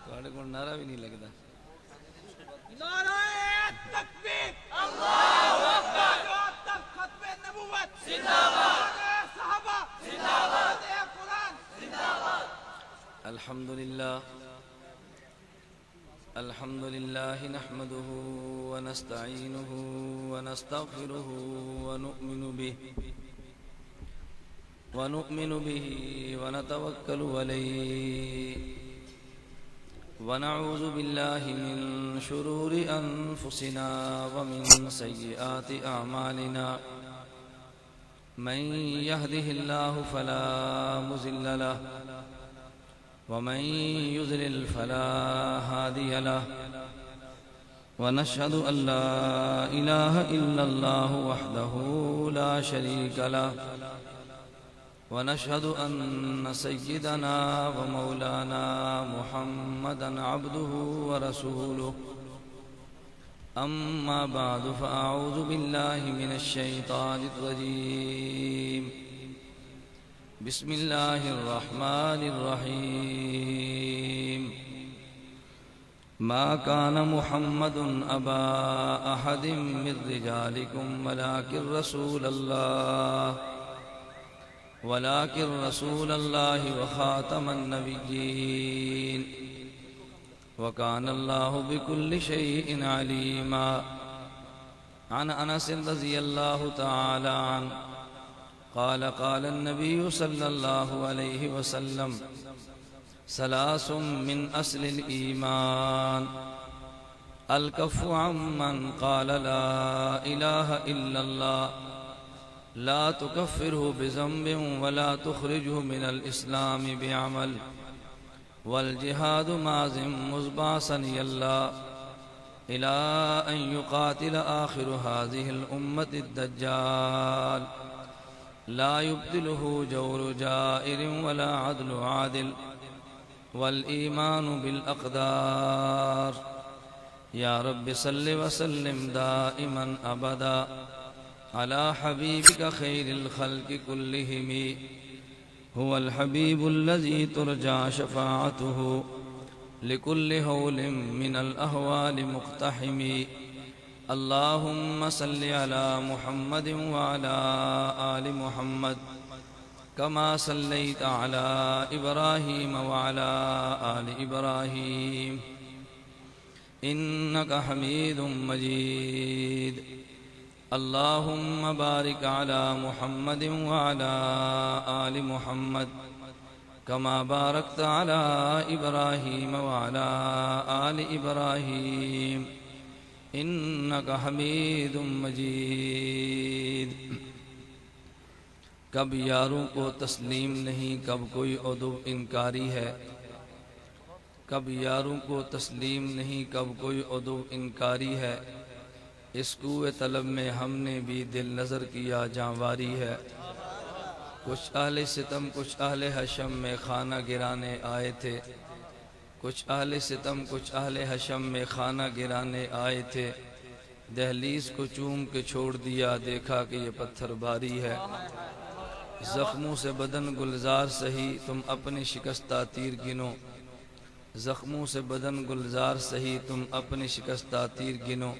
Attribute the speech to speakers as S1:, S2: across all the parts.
S1: تھوڑے کو نعرہ بھی نہیں لگتا.
S2: نعرہ تکبیر، اللہ اکبر، ختم نبوت زندہ باد، صحابہ زندہ باد، قرآن زندہ باد.
S1: الحمد لله نحمده ونستعينه ونستغفره ونؤمن به ونتوكل عليه ونعوذ بالله من شرور أنفسنا ومن سيئات أعمالنا من يهده الله فلا مضل له ومن يضلل فلا هادي له ونشهد أن لا إله إلا الله وحده لا شريك له ونشهد أن سيدنا ومولانا محمدا عبده ورسوله. أما بعد فأعوذ بالله من الشيطان الرجيم. بسم الله الرحمن الرحيم. ما كان محمد أبا أحد من رجالكم ولكن رسول الله وخاتم النبيين وكان الله بكل شيء عليما. عن أنس رضي الله تعالى عنه قال قال النبي صلى الله عليه وسلم ثلاث من أصل الإيمان الكف عمن قال لا إله إلا الله لا تكفره بذنب ولا تخرجه من الإسلام بعمل والجهاد مازم مزبعثني الله إلى أن يقاتل آخر هذه الأمة الدجال لا يبدله جور جائر ولا عدل عادل والإيمان بالأقدار. يا رب صل وسلم دائما أبدا على حبيبك خير الخلق كلهم هو الحبيب الذي ترجى شفاعته لكل هول من الأهوال مقتحم. اللهم صل على محمد وعلى آل محمد كما صليت على إبراهيم وعلى آل إبراهيم إنك حميد مجيد. اللهم بارك على محمد وعلى آل محمد كما باركت على إبراهيم وعلى آل إبراهيم إنك حميد مجيد. کب یاروں کو تسلیم نہیں کب کوئی عدو انکاری ہے، کب یاروں کو تسلیم نہیں کب کوئی عدو انکاری ہے. اس کوئے طلب میں ہم نے بھی دل نظر کیا جانواری ہے. کچھ اہل ستم کچھ اہل حشم میں خانہ گرانے آئے تھے، کچھ اہل ستم کچھ اہل حشم میں خانہ گرانے آئے تھے. دہلیز کو چوم کے چھوڑ دیا دیکھا کہ یہ پتھر بھاری ہے. زخموں سے بدن گلزار سہی تم اپنی شکستہ تیر گنو، زخموں سے بدن گلزار سہی تم اپنی شکستہ تیر گنو.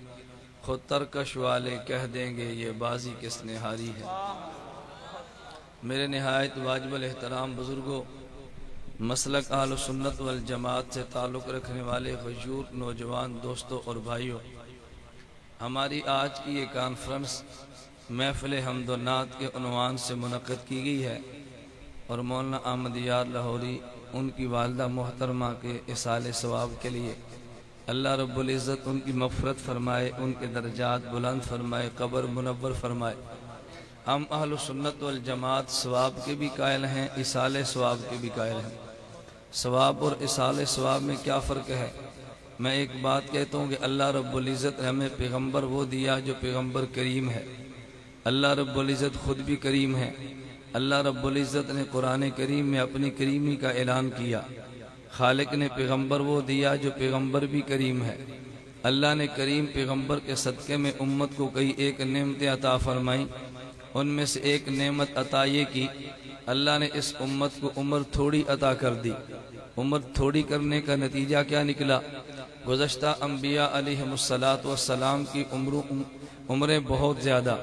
S1: خود ترکش والے کہہ دیں گے یہ بازی کس نے ہاری ہے. میرے نہایت واجب الاحترام بزرگوں، مسلک اہل سنت والجماعت سے تعلق رکھنے والے غیور نوجوان دوستوں اور بھائیوں، ہماری آج کی یہ کانفرنس محفل حمد و نعت کے عنوان سے منعقد کی گئی ہے اور مولانا احمد یار لاہوری ان کی والدہ محترمہ کے اصال ثواب کے لیے اللہ رب العزت ان کی مغفرت فرمائے، ان کے درجات بلند فرمائے، قبر منور فرمائے. ہم اہل سنت والجماعت ثواب کے بھی قائل ہیں، اصال ثواب کے بھی قائل ہیں. ثواب اور اصال ثواب میں کیا فرق ہے؟ میں ایک بات کہتا ہوں کہ اللہ رب العزت نے ہمیں پیغمبر وہ دیا جو پیغمبر کریم ہے. اللہ رب العزت خود بھی کریم ہے. اللہ رب العزت نے قرآن کریم میں اپنی کریمی کا اعلان کیا. خالق نے پیغمبر وہ دیا جو پیغمبر بھی کریم ہے. اللہ نے کریم پیغمبر کے صدقے میں امت کو کئی ایک نعمتیں عطا فرمائیں. ان میں سے ایک نعمت عطا یہ کی اللہ نے اس امت کو عمر تھوڑی عطا کر دی. عمر تھوڑی کرنے کا نتیجہ کیا نکلا؟ گزشتہ انبیاء علیہم السلام کی عمریں بہت زیادہ،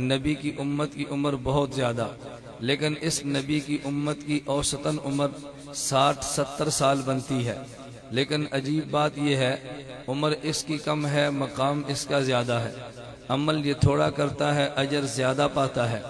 S1: نبی کی امت کی عمر بہت زیادہ، لیکن اس نبی کی امت کی اوسطاً عمر 60-70 سال بنتی ہے۔ لیکن عجیب بات یہ ہے، عمر اس کی کم ہے، مقام اس کا زیادہ ہے، عمل یہ تھوڑا کرتا ہے، اجر زیادہ پاتا ہے۔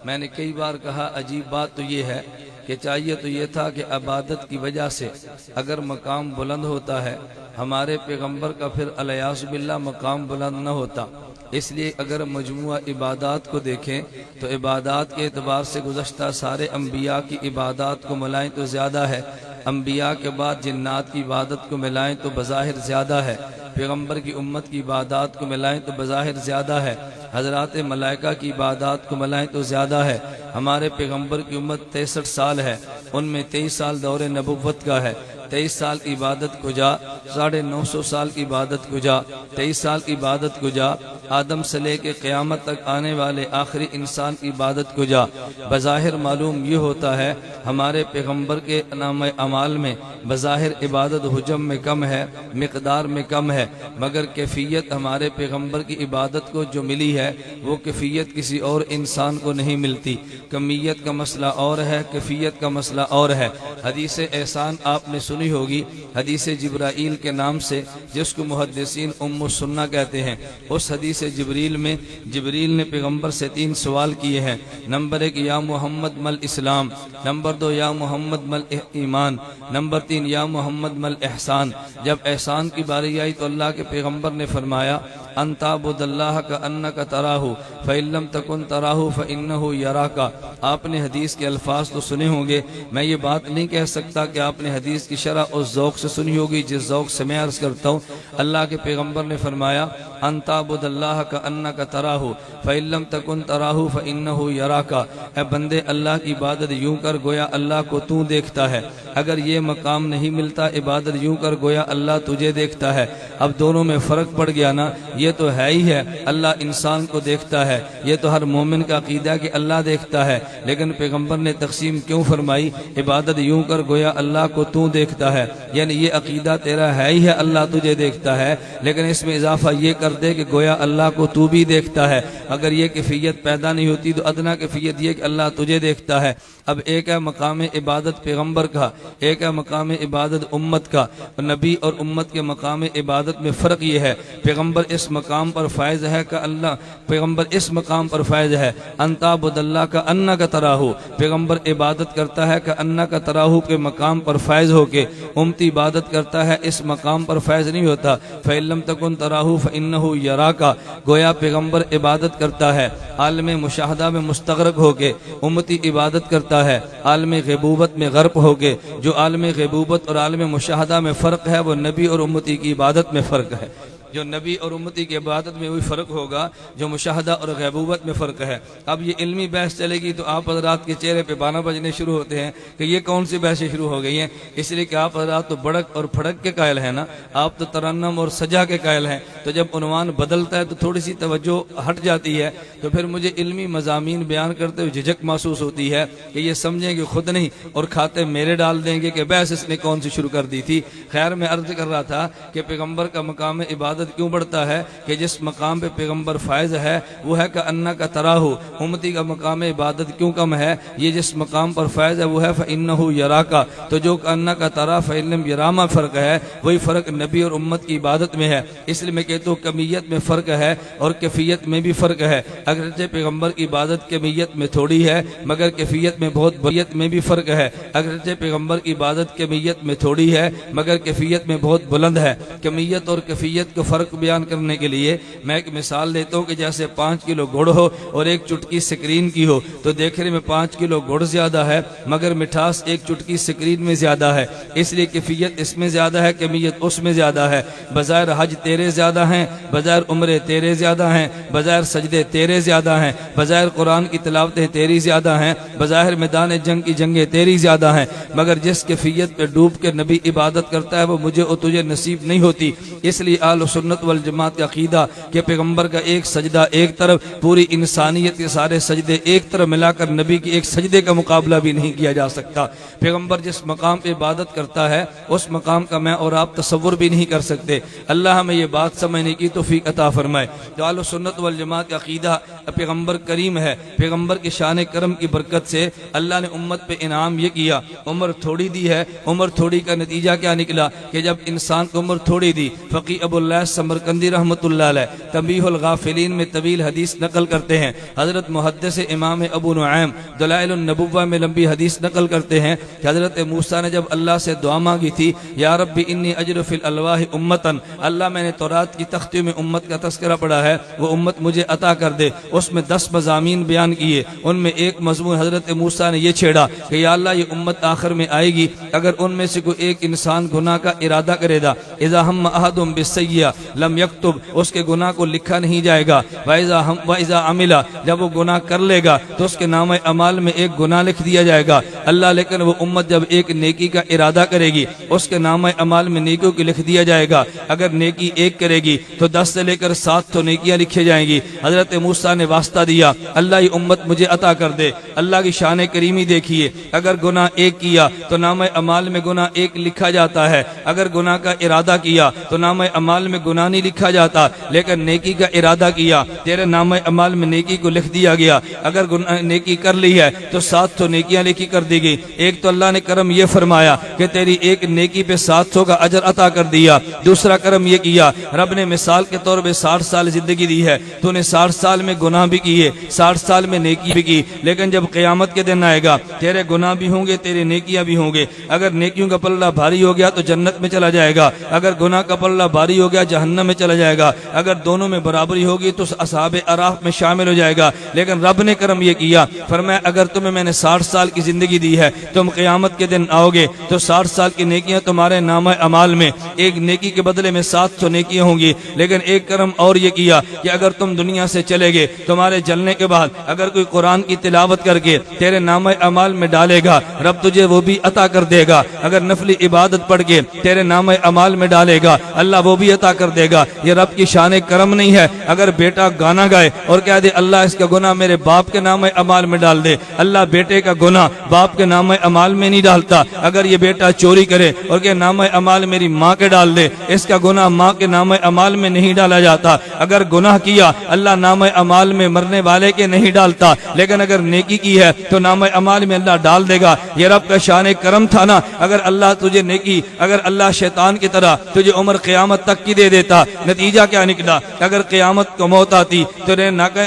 S1: میں نے کئی بار کہا عجیب بات تو یہ ہے کہ چاہیے تو یہ تھا کہ عبادت کی وجہ سے اگر مقام بلند ہوتا ہے، ہمارے پیغمبر کا پھر الیاذ باللہ مقام بلند نہ ہوتا۔ اس لیے اگر مجموعہ عبادات کو دیکھیں تو عبادات کے اعتبار سے گزشتہ سارے انبیاء کی عبادات کو ملائیں تو زیادہ ہے، انبیاء کے بعد جنات کی عبادت کو ملائیں تو بظاہر زیادہ ہے، پیغمبر کی امت کی عبادات کو ملائیں تو بظاہر زیادہ ہے، حضرات ملائکہ کی عبادات کو ملائیں تو زیادہ ہے۔ ہمارے پیغمبر کی امت 63 سال ہے، ان میں 23 سال دور نبوت کا ہے، 23 سال کی عبادت کو جا، 950 سال کی عبادت کو جا، 23 سال کی عبادت کو جا، آدم سے لے کے قیامت تک آنے والے آخری انسان کی عبادت کو جا۔ بظاہر معلوم یہ ہوتا ہے ہمارے پیغمبر کے نام اعمال میں بظاہر عبادت حجم میں کم ہے، مقدار میں کم ہے، مگر کیفیت ہمارے پیغمبر کی عبادت کو جو ملی ہے وہ کیفیت کسی اور انسان کو نہیں ملتی۔ کمیت کا مسئلہ اور ہے، کیفیت کا مسئلہ اور ہے۔ حدیث احسان آپ نے سنی ہوگی، حدیث جبرائیل کے نام سے، جس کو محدثین ام السنہ کہتے ہیں۔ اس حدیث جبریل میں جبریل نے پیغمبر سے 3 سوال کیے ہیں۔ نمبر 1 یا محمد مل اسلام، نمبر 2 یا محمد مل ایمان، نمبر 3 یا محمد مل احسان۔ جب احسان کی باری آئی تو اللہ کے پیغمبر نے فرمایا ان تعبد اللہ کأنک تراہ فإن لم تکن تراہ فإنہ یراک۔ آپ نے حدیث کے الفاظ تو سنے ہوں گے، میں یہ بات نہیں کہہ سکتا کہ آپ نے حدیث کی شرح اس ذوق سے سنی ہوگی جس ذوق سے میں عرض کرتا ہوں۔ اللہ کے پیغمبر نے فرمایا ان تعبد اللہ کأنک تراہ فإن لم تکن تراہ فإنہ یراک۔ اے بندے اللہ کی عبادت یوں کر گویا اللہ کو تو دیکھتا ہے۔ اگر یہ مقام نہیں ملتا عبادت یوں کر گویا اللہ تجھے دیکھتا ہے۔ اب دونوں میں فرق پڑ گیا نا، یہ تو ہے ہی ہے اللہ انسان کو دیکھتا ہے، یہ تو ہر مومن کا عقیدہ ہے کہ اللہ دیکھتا ہے، لیکن پیغمبر نے تقسیم کیوں فرمائی عبادت یوں کر گویا اللہ کو تو دیکھتا ہے؟ یعنی یہ عقیدہ تیرا ہے ہی ہے اللہ تجھے دیکھتا ہے، لیکن اس میں اضافہ یہ کر دے کہ گویا اللہ کو تو بھی دیکھتا ہے۔ اگر یہ کیفیت پیدا نہیں ہوتی تو ادنا کیفیت یہ کہ اللہ تجھے دیکھتا ہے۔ اب ایک ہے مقام عبادت پیغمبر کا، ایک ہے مقام عبادت امت کا۔ نبی اور امت کے مقام عبادت میں فرق یہ ہے، پیغمبر اس مقام پر فائز ہے کہ اللہ، پیغمبر اس مقام پر فائز ہے ان تعبد اللہ کأنک تراہ، پیغمبر عبادت کرتا ہے کأنک تراہ کے مقام پر فائز ہو کے، امتی عبادت کرتا ہے اس مقام پر فائز نہیں ہوتا۔ فإن لم تکن تراہ فإنہ یراک، گویا پیغمبر عبادت کرتا ہے عالم مشاہدہ میں مستغرق ہو کے، امتی عبادت کرتا ہے عالم غیبوبت میں غرق ہو کے۔ جو عالم غیبوبت اور عالم مشاہدہ میں فرق ہے وہ نبی اور امتی کی عبادت میں فرق ہے۔ جو نبی اور امتی کی عبادت میں وہی فرق ہوگا جو مشاہدہ اور غیبوبت میں فرق ہے۔ اب یہ علمی بحث چلے گی تو آپ حضرات کے چہرے پہ بانا بجنے شروع ہوتے ہیں کہ یہ کون سی بحثیں شروع ہو گئی ہیں، اس لیے کہ آپ حضرات تو بڑک اور پھڑک کے قائل ہیں نا، آپ تو ترنم اور سجا کے قائل ہیں، تو جب عنوان بدلتا ہے تو تھوڑی سی توجہ ہٹ جاتی ہے، تو پھر مجھے علمی مضامین بیان کرتے ہوئے جھجک محسوس ہوتی ہے کہ یہ سمجھیں گے خود نہیں اور کھاتے میرے ڈال دیں گے کہ بحث اس نے کون سی شروع کر دی تھی۔ خیر میں عرض کر رہا تھا کہ پیغمبر کا مقام عبادت کیوں بڑھتا ہے کہ جس مقام پہ پیغمبر فائز ہے وہ ہے کأنک تراہ۔ امتی کا مقام عبادت کیوں کم ہے؟ یہ جس مقام پر فائز ہے وہ ہے فإنہ یراک، تو جو کأنک تراہ فإن لم یراما فرق ہے وہی فرق نبی اور امت کی عبادت میں ہے۔ اس لیے میں کہتا ہوں کمیت میں فرق ہے اور کیفیت میں بھی فرق ہے۔ اگرچہ پیغمبر کی عبادت کمیت میں تھوڑی ہے مگر کیفیت میں بہت بڑیت میں بھی فرق ہے۔ اگرچہ پیغمبر کی عبادت کمیت میں تھوڑی ہے مگر کیفیت میں بہت بلند ہے۔ کمیت اور کیفیت کو فرق بیان کرنے کے لیے میں ایک مثال دیتا ہوں کہ جیسے 5 کلو گڑ ہو اور ایک چٹکی سکرین کی ہو، تو دیکھنے میں 5 کلو گڑ زیادہ ہے مگر مٹھاس ایک چٹکی سکرین میں زیادہ ہے، اس لیے کیفیت اس میں زیادہ ہے، کمیت اس میں زیادہ ہے۔ بظاہر حج تیرے زیادہ ہیں، بظاہر عمرے تیرے زیادہ ہیں، بظاہر سجدے تیرے زیادہ ہیں، بظاہر قرآن کی تلاوتیں تیری زیادہ ہیں، بظاہر میدان جنگ کی جنگیں تیری زیادہ ہیں، مگر جس کیفیت پہ ڈوب کے نبی عبادت کرتا ہے وہ مجھے اور تجھے نصیب نہیں ہوتی۔ اس لیے اہل سنت والجماعت کا عقیدہ کہ پیغمبر کا ایک سجدہ ایک طرف، پوری انسانیت کے سارے سجدے ایک طرف ملا کر نبی کے ایک سجدے کا مقابلہ بھی نہیں کیا جا سکتا۔ پیغمبر جس مقام پہ عبادت کرتا ہے اس مقام کا میں اور آپ تصور بھی نہیں کر سکتے۔ اللہ ہمیں یہ بات سمجھنے کی توفیق عطا فرمائے۔ جو اہل سنت والجماعت کا عقیدہ پیغمبر کریم ہے، پیغمبر کے شان کرم کی برکت سے اللہ نے امت پہ انعام یہ کیا، عمر تھوڑی دی ہے۔ عمر تھوڑی کا نتیجہ کیا نکلا کہ جب انسان کو عمر تھوڑی دی، فقی ابو اللہ سمرقندی رحمۃ اللہ علیہ تنبیہ الغافلین میں طویل حدیث نقل کرتے ہیں، حضرت محدث امام ابو نعیم دلائل النبوہ میں لمبی حدیث نقل کرتے ہیں کہ حضرت موسیٰ نے جب اللہ سے دعا مانگی تھی، یا رب انی اجر فی الالواح امتن، اللہ میں نے تورات کی تختیوں میں امت کا تذکرہ پڑھا ہے، وہ امت مجھے عطا کر دے۔ اس میں 10 مضامین بیان کیے، ان میں ایک مضمون حضرت موسیٰ نے یہ چھیڑا کہ یا اللہ یہ امت آخر میں آئے گی، اگر ان میں سے کوئی ایک انسان گناہ کا ارادہ کرے گا، اذا ہم احدم بالسیئہ لم یکتب، اس کے گناہ کو لکھا نہیں جائے گا، وَإِذَا عَمِلَ، جب وہ گناہ کر لے گا تو اس کے نامہ اعمال میں ایک گناہ لکھ دیا جائے گا۔ اللہ لیکن وہ امت جب ایک نیکی کا ارادہ کرے گی، اس کے نامہ اعمال میں نیکیوں کی لکھ دیا جائے گا، اگر نیکی ایک کرے گی تو 10 سے لے کر 7 تو نیکیاں لکھی جائیں گی۔ حضرت موسیٰ نے واسطہ دیا، اللہ یہ امت مجھے عطا کر دے۔ اللہ کی شان کریمی دیکھیے، اگر گناہ ایک کیا تو نامہ اعمال میں گناہ ایک لکھا جاتا ہے، اگر گناہ کا ارادہ کیا تو نامہ اعمال میں گناہ نہیں لکھا جاتا، لیکن نیکی کا ارادہ کیا تیرے نامہ اعمال میں نیکی کو لکھ دیا گیا، اگر نیکی کر لی ہے تو 7 تو نیکیاں لکھی کر دی گئی۔ ایک تو اللہ نے کرم یہ فرمایا کہ تیری ایک نیکی پہ 700 کا اجر عطا کر دیا۔ دوسرا کرم یہ کیا، رب نے مثال کے طور پہ 60 سال زندگی دی ہے، تو نے 60 سال میں گناہ بھی کیے، 60 سال میں نیکی بھی کی، لیکن جب قیامت کے دن آئے گا تیرے گناہ بھی ہوں گے، تیرے نیکیاں بھی ہوں گے۔ اگر نیکیوں کا پلہ بھاری ہو گیا تو جنت میں چلا جائے گا، اگر گناہ کا پلہ بھاری ہو گیا جہنم میں چلا جائے گا، اگر دونوں میں برابری ہوگی تو اصحاب اعراف میں شامل ہو جائے گا۔ لیکن رب نے کرم یہ کیا، فرمایا اگر تمہیں میں نے 60 سال کی زندگی دی ہے، تم قیامت کے دن آؤ گے تو 60 سال کی نیکیاں تمہارے نامہ اعمال میں، ایک نیکی کے بدلے میں 700 نیکیاں ہوں گی۔ لیکن ایک کرم اور یہ کیا کہ اگر تم دنیا سے چلے گے، تمہارے جلنے کے بعد اگر کوئی قرآن کی تلاوت کر کے تیرے نامہ اعمال میں ڈالے گا، رب تجھے وہ بھی عطا کر دے گا۔ اگر نفلی عبادت پڑھ کے تیرے نامہ اعمال میں ڈالے گا، اللہ وہ بھی عطا کر دے گا۔ یہ رب کی شان کرم نہیں ہے؟ اگر بیٹا گانا گائے اور کہہ دے اللہ اس کا گناہ میرے باپ کے نامہ اعمال میں ڈال دے، اللہ بیٹے کا گناہ باپ کے نامہ اعمال میں نہیں ڈالتا۔ اگر یہ بیٹا چوری کرے اور کہ نامہ اعمال میری ماں کے ڈال دے، اس کا گناہ ماں کے نامہ اعمال میں نہیں ڈالا جاتا۔ اگر گناہ کیا اللہ نامہ اعمال میں مرنے والے کے نہیں ڈالتا، لیکن اگر نیکی کی ہے تو نامہ اعمال میں اللہ ڈال دے گا۔ یہ رب کا شان کرم تھا نا۔ اگر اللہ تجھے نیکی، اگر اللہ شیطان کی طرح تجھے عمر قیامت تک کی دے دیتا، نتیجہ کیا نکلا؟ اگر قیامت کو موت آتی تو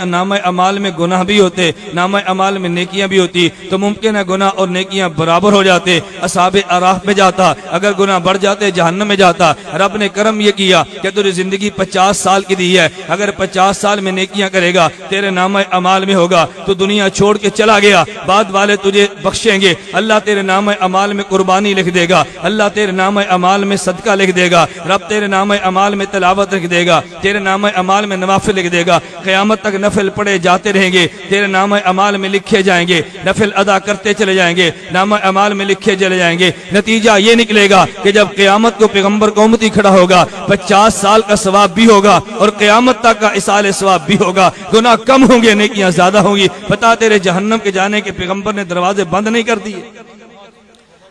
S1: نامہ اعمال میں گناہ بھی ہوتے، نامہ اعمال میں نیکیاں بھی ہوتی، تو ممکن ہے گناہ اور نیکیاں برابر ہو جاتے، اصحاب اعراف میں جاتا، اگر گناہ بڑھ جاتے جہنم میں جاتا۔ رب نے کرم یہ کیا کہ تجھے زندگی 50 سال کی دی ہے، اگر 50 سال میں نیکیاں کرے گا تیرے نامہ اعمال میں ہوگا تو دنیا چھوڑ کے چلا گیا، بعد والے تجھے بخشیں گے، اللہ تیرے نامہ اعمال میں قربانی لکھ دے گا، اللہ تیرے نامہ اعمال میں صدقہ لکھ دے گا، رب تیرے نامہ اعمال میں تلاوت لکھ دے گا، تیرے نامہ اعمال میں نوافل لکھ دے گا، قیامت تک نفل پڑھے جاتے رہیں گے، تیرے نامہ اعمال میں لکھے جائیں گے، نفل ادا کرتے چلے جائیں گے، نامہ اعمال میں لکھے چلے جائیں گے۔ نتیجہ یہ نکلے گا کہ جب قیامت کو پیغمبر کو امتی کھڑا ہوگا، 50 سال کا ثواب بھی ہوگا اور قیامت تک کا اصال ثواب بھی ہوگا، گناہ کم ہوں گے نیکیاں زیادہ ہوں گی۔ بتا تیرے جہنم کے جانے کے پیغمبر نے دروازے بند نہیں کر دیے،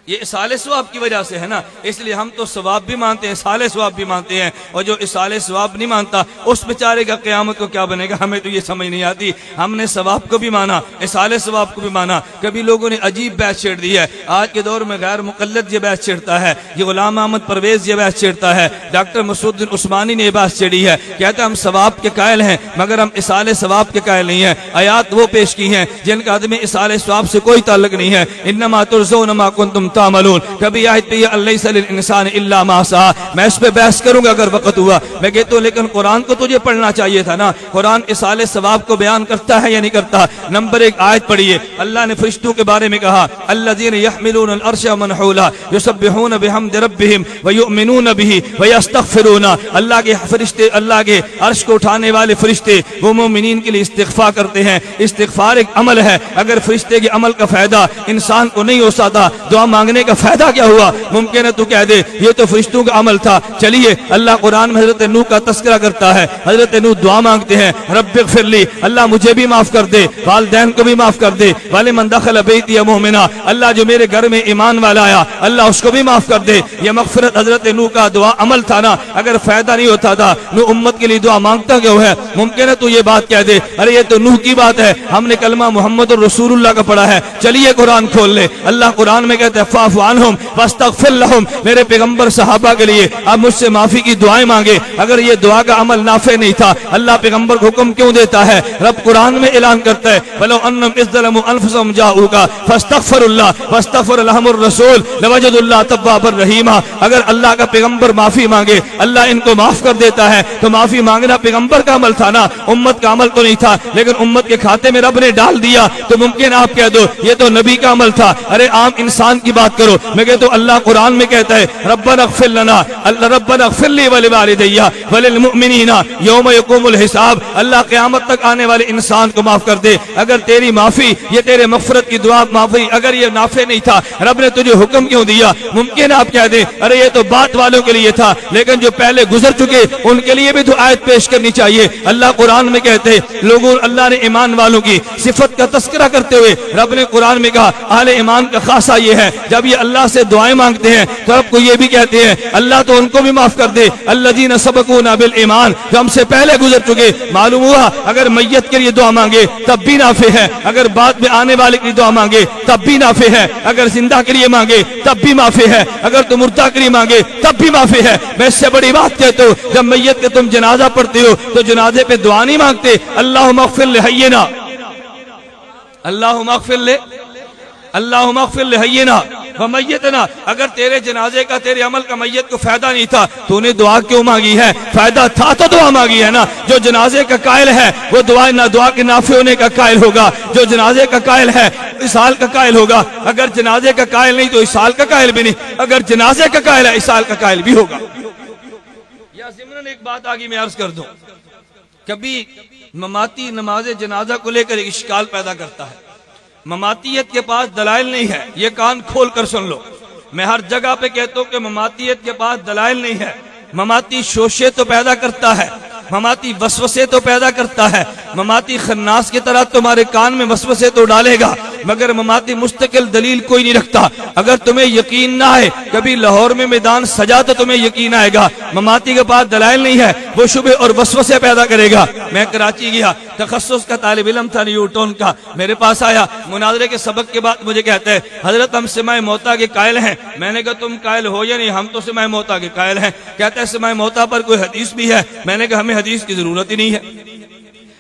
S1: یہ اصال ثواب کی وجہ سے ہے نا۔ اس لیے ہم تو ثواب بھی مانتے ہیں، اصال ثواب بھی مانتے ہیں، اور جو اصال ثواب نہیں مانتا اس بیچارے کا قیامت کو کیا بنے گا، ہمیں تو یہ سمجھ نہیں آتی۔ ہم نے ثواب کو بھی مانا، اصال ثواب کو بھی مانا۔ کبھی لوگوں نے عجیب بحث چھیڑ دی ہے، آج کے دور میں غیر مقلد یہ بحث چھیڑتا ہے، یہ غلام احمد پرویز یہ بحث چھیڑتا ہے، ڈاکٹر مسعود الدین عثمانی نے یہ بحث چھیڑی ہے، کہتا ہے ہم ثواب کے قائل ہیں مگر ہم اصال ثواب کے قائل نہیں ہیں۔ آیات وہ پیش کی ہیں جن کا عدم اصال ثواب سے کوئی تعلق نہیں ہے، انما ترزون ما کنتم تعملون۔ کبھی آیت پہ یہ لیس للانسان الا ما سعى، میں اس پہ بحث کروں گا اگر وقت ہوا، میں کہتا ہوں لیکن قرآن کو تجھے پڑھنا چاہیے تھا نا۔ قرآن اصال ثواب کو بیان کرتا ہے یا نہیں کرتا؟ نمبر 1 آیت پڑھیے، اللہ نے فرشتوں کے بارے میں کہا الذین یحملون العرش ومن حولہ یسبحون بحمد ربہم ویؤمنون بہ ویستغفرون۔ اللہ کے فرشتے، اللہ کے عرش کو اٹھانے والے فرشتے وہ مومنین کے لیے استغفار کرتے ہیں۔ استغفار ایک عمل ہے، اگر فرشتے کے عمل کا فائدہ انسان کو نہیں ہو سکتا، دعا مانگنے مانگنے کا فائدہ کیا ہوا؟ ممکن ہے تو کہہ دے یہ تو فرشتوں کا عمل تھا۔ چلیے اللہ قرآن میں حضرت نوح کا تذکرہ کرتا ہے، حضرت نوح دعا مانگتے ہیں، رب اغفر لی، اللہ مجھے بھی معاف کر دے، والدین کو بھی معاف کر دے، وَلِمَنْ دَخَلَ بَيْتِيَ مُؤْمِنًا، اللہ جو میرے گھر میں ایمان والا آیا اللہ اس کو بھی معاف کر دے۔ یہ مغفرت حضرت نوح کا دعا عمل تھا نا، اگر فائدہ نہیں ہوتا تھا نوح امت کے لیے دعا مانگتا کیوں ہے؟ ممکن ہے تو یہ بات کہہ دے ارے یہ تو نوح کی بات ہے، ہم نے کلمہ محمد رسول اللہ کا پڑھا ہے۔ چلیے قرآن کھول لے، اللہ قرآن میں کہتے ہیں فَاعْفُ عَنْهُمْ وَاسْتَغْفِرْ لَهُمْ، میرے پیغمبر صحابہ کے لیے اب مجھ سے معافی کی دعائیں مانگے۔ اگر یہ دعا کا عمل نافع نہیں تھا اللہ پیغمبر کو حکم کیوں دیتا ہے؟ رب قرآن میں اعلان کرتا ہے وَلَوْ أَنَّهُمْ إِذْ ظَلَمُوا أَنفُسَهُمْ جَاءُوكَ فَاسْتَغْفَرُوا اللَّهَ وَاسْتَغْفَرَ لَهُمُ الرَّسُولُ لَوَجَدُوا اللَّهَ تَوَّابًا رَحِيمًا، اگر اللہ کا پیغمبر معافی مانگے اللہ ان کو معاف کر دیتا ہے۔ تو معافی مانگنا پیغمبر کا عمل تھا نا، امت کا عمل تو نہیں تھا، لیکن امت کے کھاتے میں رب نے ڈال دیا تو ممکن آپ کہہ دو یہ تو نبی کا عمل تھا۔ ارے عام انسان کی بات کرو، میں کہتا ہوں اللہ قرآن میں کہتا ہے ربنا اغفر لنا، ربنا اغفر لی ولوالدی وللمؤمنین یوم یقوم الحساب، اللہ قیامت تک آنے والے انسان کو معاف کر دے۔ اگر تیری معافی، یہ تیرے مغفرت کی دعا معافی اگر یہ نافع نہیں تھا رب نے تجھے حکم کیوں دیا؟ ممکن آپ کہہ دیں ارے یہ تو بات والوں کے لیے تھا، لیکن جو پہلے گزر چکے ان کے لیے بھی تو آیت پیش کرنی چاہیے۔ اللہ قرآن میں کہتے ہیں لوگوں اللہ نے ایمان والوں کی صفت کا تذکرہ کرتے ہوئے رب نے قرآن میں کہا اہل ایمان کا خاصہ یہ ہے جب یہ اللہ سے دعائیں مانگتے ہیں تو رب کو یہ بھی کہتے ہیں اللہ تو ان کو بھی معاف کر دے الذین سبقونا بالایمان، جو ہم سے پہلے گزر چکے۔ معلوم ہوا اگر میت کے لیے دعا مانگے تب بھی نافع ہے، اگر بعد میں آنے والے کے لیے دعا مانگے تب بھی نافع ہے، اگر زندہ کے لیے مانگے تب بھی نافع ہے، اگر تم مردہ کے لیے مانگے تب بھی نافع ہے۔ میں اس سے بڑی بات کہتا ہوں جب میت کے تم جنازہ پڑھتے ہو تو جنازے پہ دعا نہیں مانگتے اللہم اغفر لحینا، اللہم اغفر لحینا ومیتنا، اگر تیرے جنازے کا تیرے عمل کا میت کو فائدہ نہیں تھا تو نے دعا کیوں مانگی ہے؟ فائدہ تھا تو دعا مانگی ہے نا۔ جو جنازے کا قائل ہے وہ دعا کے نافع ہونے کا قائل ہوگا، جو جنازے کا قائل ہے اسال کا قائل ہوگا، اگر جنازے کا قائل نہیں تو اسال کا قائل بھی نہیں، اگر جنازے کا قائل ہے اسال کا قائل بھی ہوگا۔ یا ضمن ایک بات آگے میں عرض کر دوں، کبھی مماتی نماز جنازہ کو لے کر ایک اشکال پیدا کرتا ہے۔ مماتیت کے پاس دلائل نہیں ہے، یہ کان کھول کر سن لو، میں ہر جگہ پہ کہتا ہوں کہ مماتیت کے پاس دلائل نہیں ہے۔ مماتی شوشے تو پیدا کرتا ہے، مماتی وسوسے تو پیدا کرتا ہے، مماتی خناس کی طرح تمہارے کان میں وسوسے تو ڈالے گا، مگر مماتی مستقل دلیل کوئی نہیں رکھتا۔ اگر تمہیں یقین نہ آئے کبھی لاہور میں میدان سجا تو تمہیں یقین آئے گا، مماتی کے پاس دلائل نہیں ہے، وہ شبہ اور وسوسے پیدا کرے گا۔ میں کراچی گیا، تخصص کا طالب علم تھا نیوٹن کا، میرے پاس آیا مناظرے کے سبق کے بعد مجھے کہتا ہے حضرت ہم سماع موتا کے قائل ہیں۔ میں نے کہا تم قائل ہو یا نہیں؟ ہم تو سماع موتا کے قائل ہیں۔ کہتا ہے سماع موتا پر کوئی حدیث بھی ہے؟ میں نے کہا ہمیں حدیث کی ضرورت ہی نہیں ہے،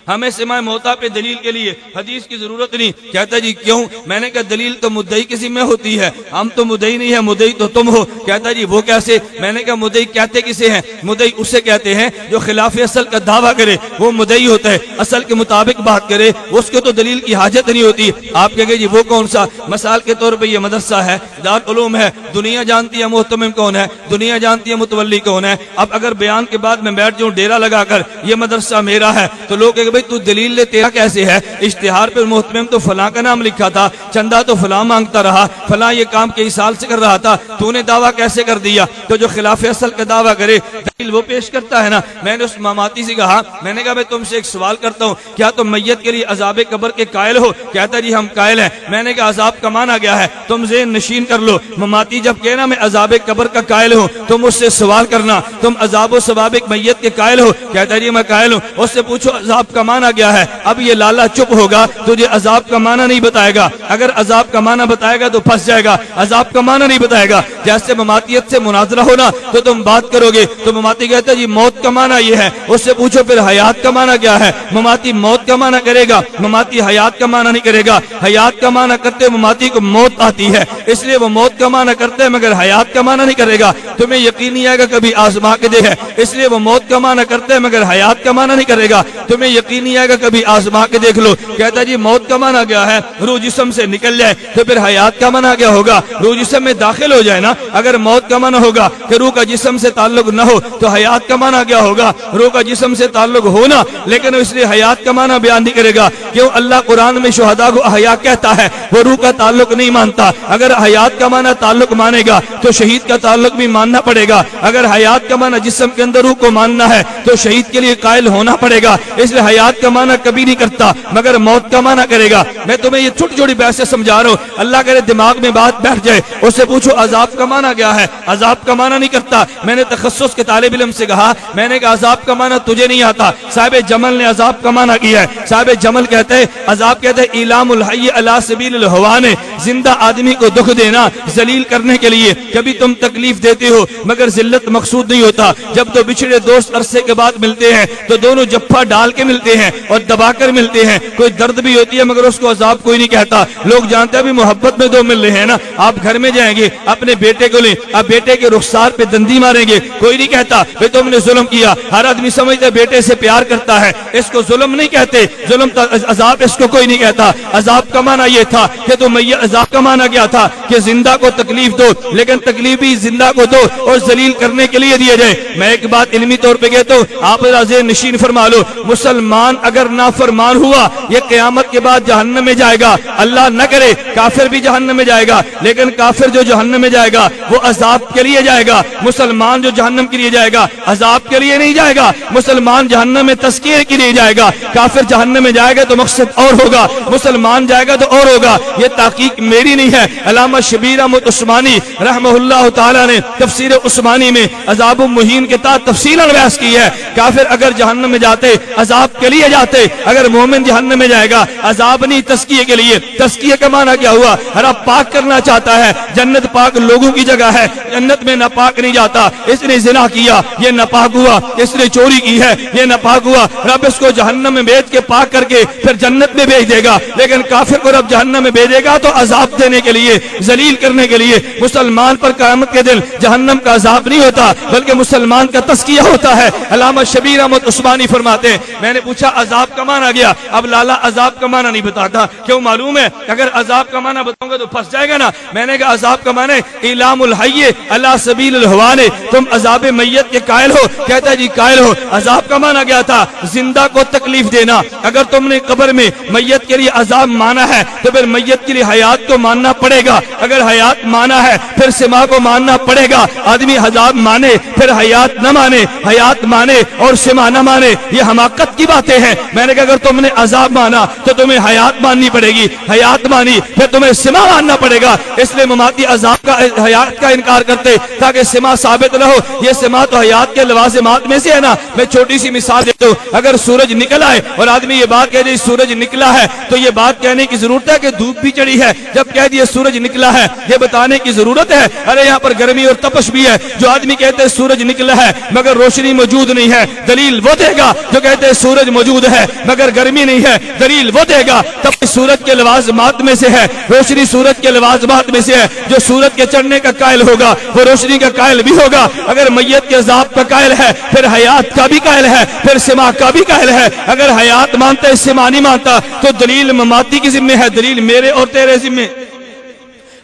S1: ہمیں سماع موتا پہ دلیل کے لیے حدیث کی ضرورت نہیں۔ کہتا جی کیوں؟ میں نے کہا دلیل تو مدعی کے ذمہ ہوتی ہے، ہم تو مدعی نہیں ہے، مدعی تو تم ہو۔ کہتا جی وہ کیسے؟ میں نے کہا مدعی کہتے کسے ہیں؟ مدعی اسے کہتے ہیں جو خلاف اصل کا دعویٰ کرے وہ مدعی ہوتا ہے، اصل کے مطابق بات کرے اس کو تو دلیل کی حاجت نہیں ہوتی۔ آپ کہیں گے جی وہ کون سا؟ مثال کے طور پہ یہ مدرسہ ہے، دارالعلوم ہے، دنیا جانتی ہے محتمم کون ہے، دنیا جانتی ہے متولی کون ہے۔ اب اگر بیان کے بعد میں بیٹھ جاؤں ڈیرا لگا کر یہ مدرسہ میرا ہے تو لوگ کہیں بھئی تو دلیل لے تیرا کیسے ہے؟ اشتہار پر محتمم تو فلاں کا نام لکھا تھا، چندہ تو فلاں مانگتا رہا، فلاں یہ کام کئی سال سے کر رہا تھا، تو نے دعویٰ کیسے کر دیا؟ تو جو خلاف اصل کا دعویٰ کرے دلیل وہ پیش کرتا ہے نا۔ میں نے اس مماتی سے کہا، میں نے کہا میں تم سے ایک سوال کرتا ہوں، کیا تم میت کے لیے عذاب قبر کے قائل ہو؟ کہتا جی ہم قائل ہیں۔ میں نے کہا عذاب کا معنی کیا ہے؟ تم ذہن نشین کر لو، مماتی جب کہنا میں عذاب قبر کا قائل ہوں تم اس سے سوال کرنا تم عذاب و ثواب میت کے قائل ہو؟ کہتا جی میں قائل ہوں۔ اس سے پوچھو عذاب کا معنی کیا ہے؟ اب یہ لالا چپ ہوگا، تجھے عذاب کا معنی نہیں بتائے گا، اگر عذاب کا معنی بتائے گا تو پھنس جائے گا، عذاب کا معنی نہیں بتائے گا۔ جیسے مماتیت سے مناظرہ ہونا تو تم بات کرو گے تو مماتی کہتا ہے جی موت کا معنی یہ ہے، اس سے پوچھو پھر حیات کا معنی کیا ہے؟ مماتی موت کا معنی کرے گا، مماتی حیات کا معنی نہیں کرے گا۔ حیات کا معنی کرتے مماتی کو موت آتی ہے اس لیے وہ موت کا معنی کرتے ہیں مگر حیات کا معنی نہیں کرے گا۔ تمہیں یقین نہیں آئے گا کبھی آزما کے دیکھے اس لیے وہ موت کا معنی کرتے ہیں مگر حیات کا معنی نہیں کرے گا۔ تمہیں یقین نہیں آئے گا کبھی آزما کے دیکھ لو. کہتا ہے جی موت کا معنی کیا ہے؟ روح جسم سے نکل جائے. تو پھر حیات کا معنی کیا ہوگا؟ روح جسم میں داخل ہو جائے نا. اگر موت کا معنی ہوگا کہ روح کا جسم سے تعلق نہ ہو تو حیات کا معنی کیا ہوگا؟ روح کا جسم سے تعلق ہونا. لیکن اس لیے حیات کا معنی بیان نہیں کرے گا. کیوں؟ اللہ قرآن میں شہداء کو احیا کہتا ہے, وہ روح کا تعلق نہیں مانتا. اگر حیات کا معنی تعلق مانے گا تو شہید کا تعلق بھی ماننا پڑے گا. اگر حیات کا معنی جسم کے اندر روح کو ماننا ہے تو شہید کے لیے قائل ہونا پڑے گا. اس لیے حیات کا معنی کبھی نہیں کرتا مگر موت کا معنی کرے گا. میں تمہیں یہ چھوٹی چھوٹی بحثیں سمجھا رہا ہوں, اللہ کرے دماغ میں بات بیٹھ جائے. اس سے پوچھو عذاب کا معنی کیا ہے؟ عذاب کا معنی نہیں کرتا. میں نے تخصص کے طالب علم سے کہا, میں نے کہا عذاب کا معنی تجھے نہیں آتا. صاحب جمل نے عذاب کا معنی کیا ہے. صاحب جمل کہتے ہیں عذاب کہتے ہیں ایلام الحی علی سبیل الہوان, زندہ آدمی کو دکھ دینا ذلیل کرنے کے لیے. کبھی تم تکلیف دیتے ہو مگر ذلت مقصود نہیں ہوتا. جب دو بچھڑے دوست عرصے کے بعد ملتے ہیں تو دونوں جفا ڈال کے ملتے ہیں اور دبا کر ملتے ہیں. کوئی درد بھی ہوتی ہے مگر اس کو عذاب کوئی نہیں کہتا. لوگ جانتے ہیں بھی محبت میں دو مل رہے ہیں نا. آپ گھر میں جائیں گے اپنے بیٹے کو لیں, آپ بیٹے کے رخسار پہ دندی ماریں گے, کوئی نہیں کہتا بھئی تم نے ظلم کیا. ہر آدمی سمجھتا ہے بیٹے سے پیار کرتا ہے, اس کو ظلم نہیں کہتے. ظلم عذاب اس کو کوئی نہیں کہتا. عذاب کا معنی یہ تھا کہ تو عذاب کا معنی کیا تھا کہ زندہ کو تکلیف دو, لیکن تکلیف بھی زندہ کو دو اور ذلیل کرنے کے لیے دیے جائے. میں ایک بات علمی طور پہ کہتا ہوں, آپ ذہن نشین فرما لو. مسلمان اگر نافرمان ہوا یہ قیامت کے بعد جہنم میں جائے گا. اللہ نہ کرے کافر بھی جہنم میں جائے گا, لیکن کافر جو جہنم میں جائے گا وہ عذاب کے لیے جائے گا. مسلمان جو جہنم کے لیے جائے گا عذاب کے لیے نہیں جائے گا. مسلمان جہنم میں تزکیے کے لیے جائے گا, کافر جہنم میں جائے گا تو مقصد اور ہوگا, مسلمان جائے گا تو اور ہوگا. یہ تحقیق میری نہیں ہے, علامہ شبیر احمد عثمانی رحمہ اللہ تعالی نے تفسیر عثمانی میں عذاب المہین کے تحت تفصیلا بیان کی ہے. کافر اگر جہنم میں جاتے عذاب کے لیے جاتے, اگر مومن جہنم میں جائے گا عذاب نہیں تزکیے کے لیے. تزکیے کا معنی کیا ہوا؟ رب پاک کرنا چاہتا ہے. جنت پاک لوگوں کی جگہ ہے, جنت میں ناپاک نہیں جاتا. اس نے زنا کیا یہ ناپاک ہوا, اس نے چوری کی ہے یہ ناپاک ہوا. رب اس کو جہنم میں بھیج کے پاک کر کے پھر جنت میں بھیج دے گا. لیکن کافر کو رب جہنم میں بھیجے گا تو عذاب دینے کے لیے, ذلیل کرنے کے لیے. مسلمان پر قیامت کے دن جہنم کا عذاب نہیں ہوتا بلکہ مسلمان کا تزکیہ ہوتا ہے. علامہ شبیر احمد عثمانی فرماتے ہیں, میں نے پوچھا عذاب کا معنی گیا, اب لالا عذاب کا معنی نہیں بتاتا. کیوں معلوم ہے اگر عذاب کا معنی بتاؤں گا تو پھنس جائے گا نا. میں نے کہا عذاب کا معنی ایلام الحی علی سبیل الہوان, تم عذاب میت کے قائل ہو. کہتا ہے جی قائل ہو. عذاب کا معنی کیا تھا؟ زندہ کو تکلیف دینا. اگر تم نے قبر میں میت کے لیے عذاب مانا ہے تو پھر میت کے لیے حیات کو ماننا پڑے گا. اگر حیات مانا ہے پھر سما کو ماننا پڑے گا. آدمی عذاب مانے پھر حیات نہ مانے, حیات مانے اور سما نہ مانے, یہ حماقت کی باتیں ہیں. میں نے کہا اگر تم نے عذاب مانا تو تمہیں حیات ماننی پڑے گی, حیات مانی پھر تمہیں سما ماننا پڑے گا. اس لیے مماتی عذاب کا حیات کا انکار کرتے تاکہ سما ثابت نہ ہو. یہ سما تو حیات کے لوازمات میں سے ہے نا. میں چھوٹی سی مثال دیتا ہوں, اگر سورج نکل آئے اور آدمی یہ بات کہہ دے سورج نکلا ہے تو یہ بات کہنے کی ضرورت ہے کہ دھوپ بھی چڑھی ہے. جب کہہ دیے سورج نکلا ہے یہ بتانے کی ضرورت ہے. ارے یہاں پر گرمی اور تپش بھی ہے. جو آدمی کہتے ہیں سورج نکلا ہے مگر روشنی موجود نہیں ہے, دلیل وہ دے گا. جو کہتے ہیں سورج موجود ہے مگر گرمی نہیں ہے, دلیل وہ دے گا. تب سورج کے لوازمات میں سے ہے, روشنی سورج کے لوازمات میں سے ہے. جو سورج کے چڑھنے کا قائل ہوگا وہ روشنی کا قائل بھی ہوگا. اگر میت کے عذاب کا قائل ہے پھر حیات کا بھی قائل ہے, پھر سما کا بھی قائل ہے. اگر حیات مانتا ہے سما نہیں مانتا تو دلیل مماتی کی ذمہ ہے, دلیل میرے اور تیرے ذمہ.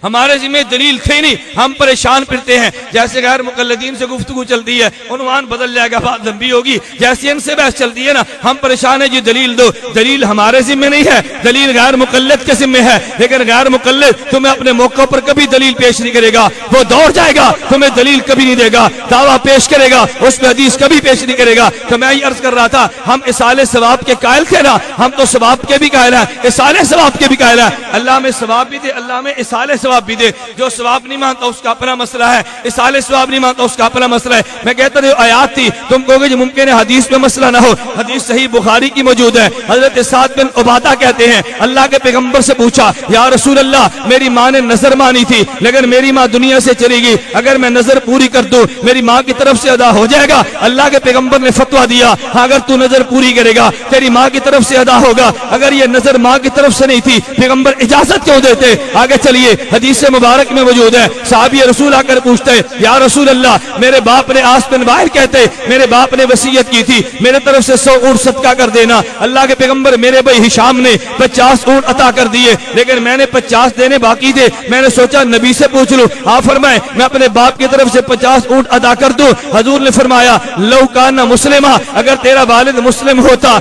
S1: ہمارے ذمہ دلیل تھے نہیں, ہم پریشان پھرتے ہیں. جیسے غیر مقلدین سے گفتگو چلتی ہے عنوان بدل جائے گا, بات لمبی ہوگی. جیسے ان سے بحث چلتی ہے نا, ہم پریشان ہیں جی دلیل دو. دلیل ہمارے ذمہ نہیں ہے, دلیل غیر مقلد کے ذمہ ہے. لیکن غیر مقلد تمہیں اپنے موقع پر کبھی دلیل پیش نہیں کرے گا. وہ دوڑ جائے گا, تمہیں دلیل کبھی نہیں دے گا. دعویٰ پیش کرے گا, اس پہ حدیث کبھی پیش نہیں کرے گا. تو میں یہ عرض کر رہا تھا ہم اصال ثواب کے قائل تھے نا, ہم تو ثواب کے بھی قائل ہیں, اصال ثواب کے بھی قائل ہیں. اللہ میں ثواب بھی دے, اللہ میں اصال ثواب بھی دے. جو ثواب نہیں مانتا اس کا اپنا مسئلہ ہے, اصال ثواب نہیں مانتا اس کا اپنا مسئلہ ہے. میں کہتا تھا آیات تھی, تم کہو گے جو ممکن ہے حدیث میں مسئلہ نہ ہو. حدیث صحیح بخاری کی موجود ہے. حضرت سعد بن عبادہ کہتے ہیں اللہ کے پیغمبر سے پوچھا یا رسول اللہ میری ماں نے نظر مانی تھی لیکن میری ماں دنیا سے چلی گئی, اگر میں نظر پوری کر دوں میری ماں کی طرف سے ادا ہو جائے گا؟ اللہ کے پیغمبر نے فتویٰ دیا اگر تو نظر پوری کرے گا تیری ماں کی طرف سے ادا ہوگا. اگر یہ نظر ماں کی طرف سے نہیں تھی پیغمبر اجازت کیوں دیتے؟ آگے چلیے حدیث مبارک میں موجود ہے. صحابی رسول آ کر پوچھتے ہیں یا رسول اللہ میرے باپ نے آس بن وائل کہتے میرے باپ نے وصیت کی تھی میرے طرف سے 100 اونٹ صدقہ کر دینا. اللہ کے پیغمبر میرے بھائی ہشام نے 50 اونٹ عطا کر دیے لیکن میں نے 50 دینے باقی تھے. میں نے سوچا نبی سے پوچھ لوں. آپ فرمائے میں اپنے باپ کی طرف سے 50 اونٹ ادا کر دوں. حضور نے فرمایا لو کان مسلمہ اگر تیرا والد مسلم ہوتا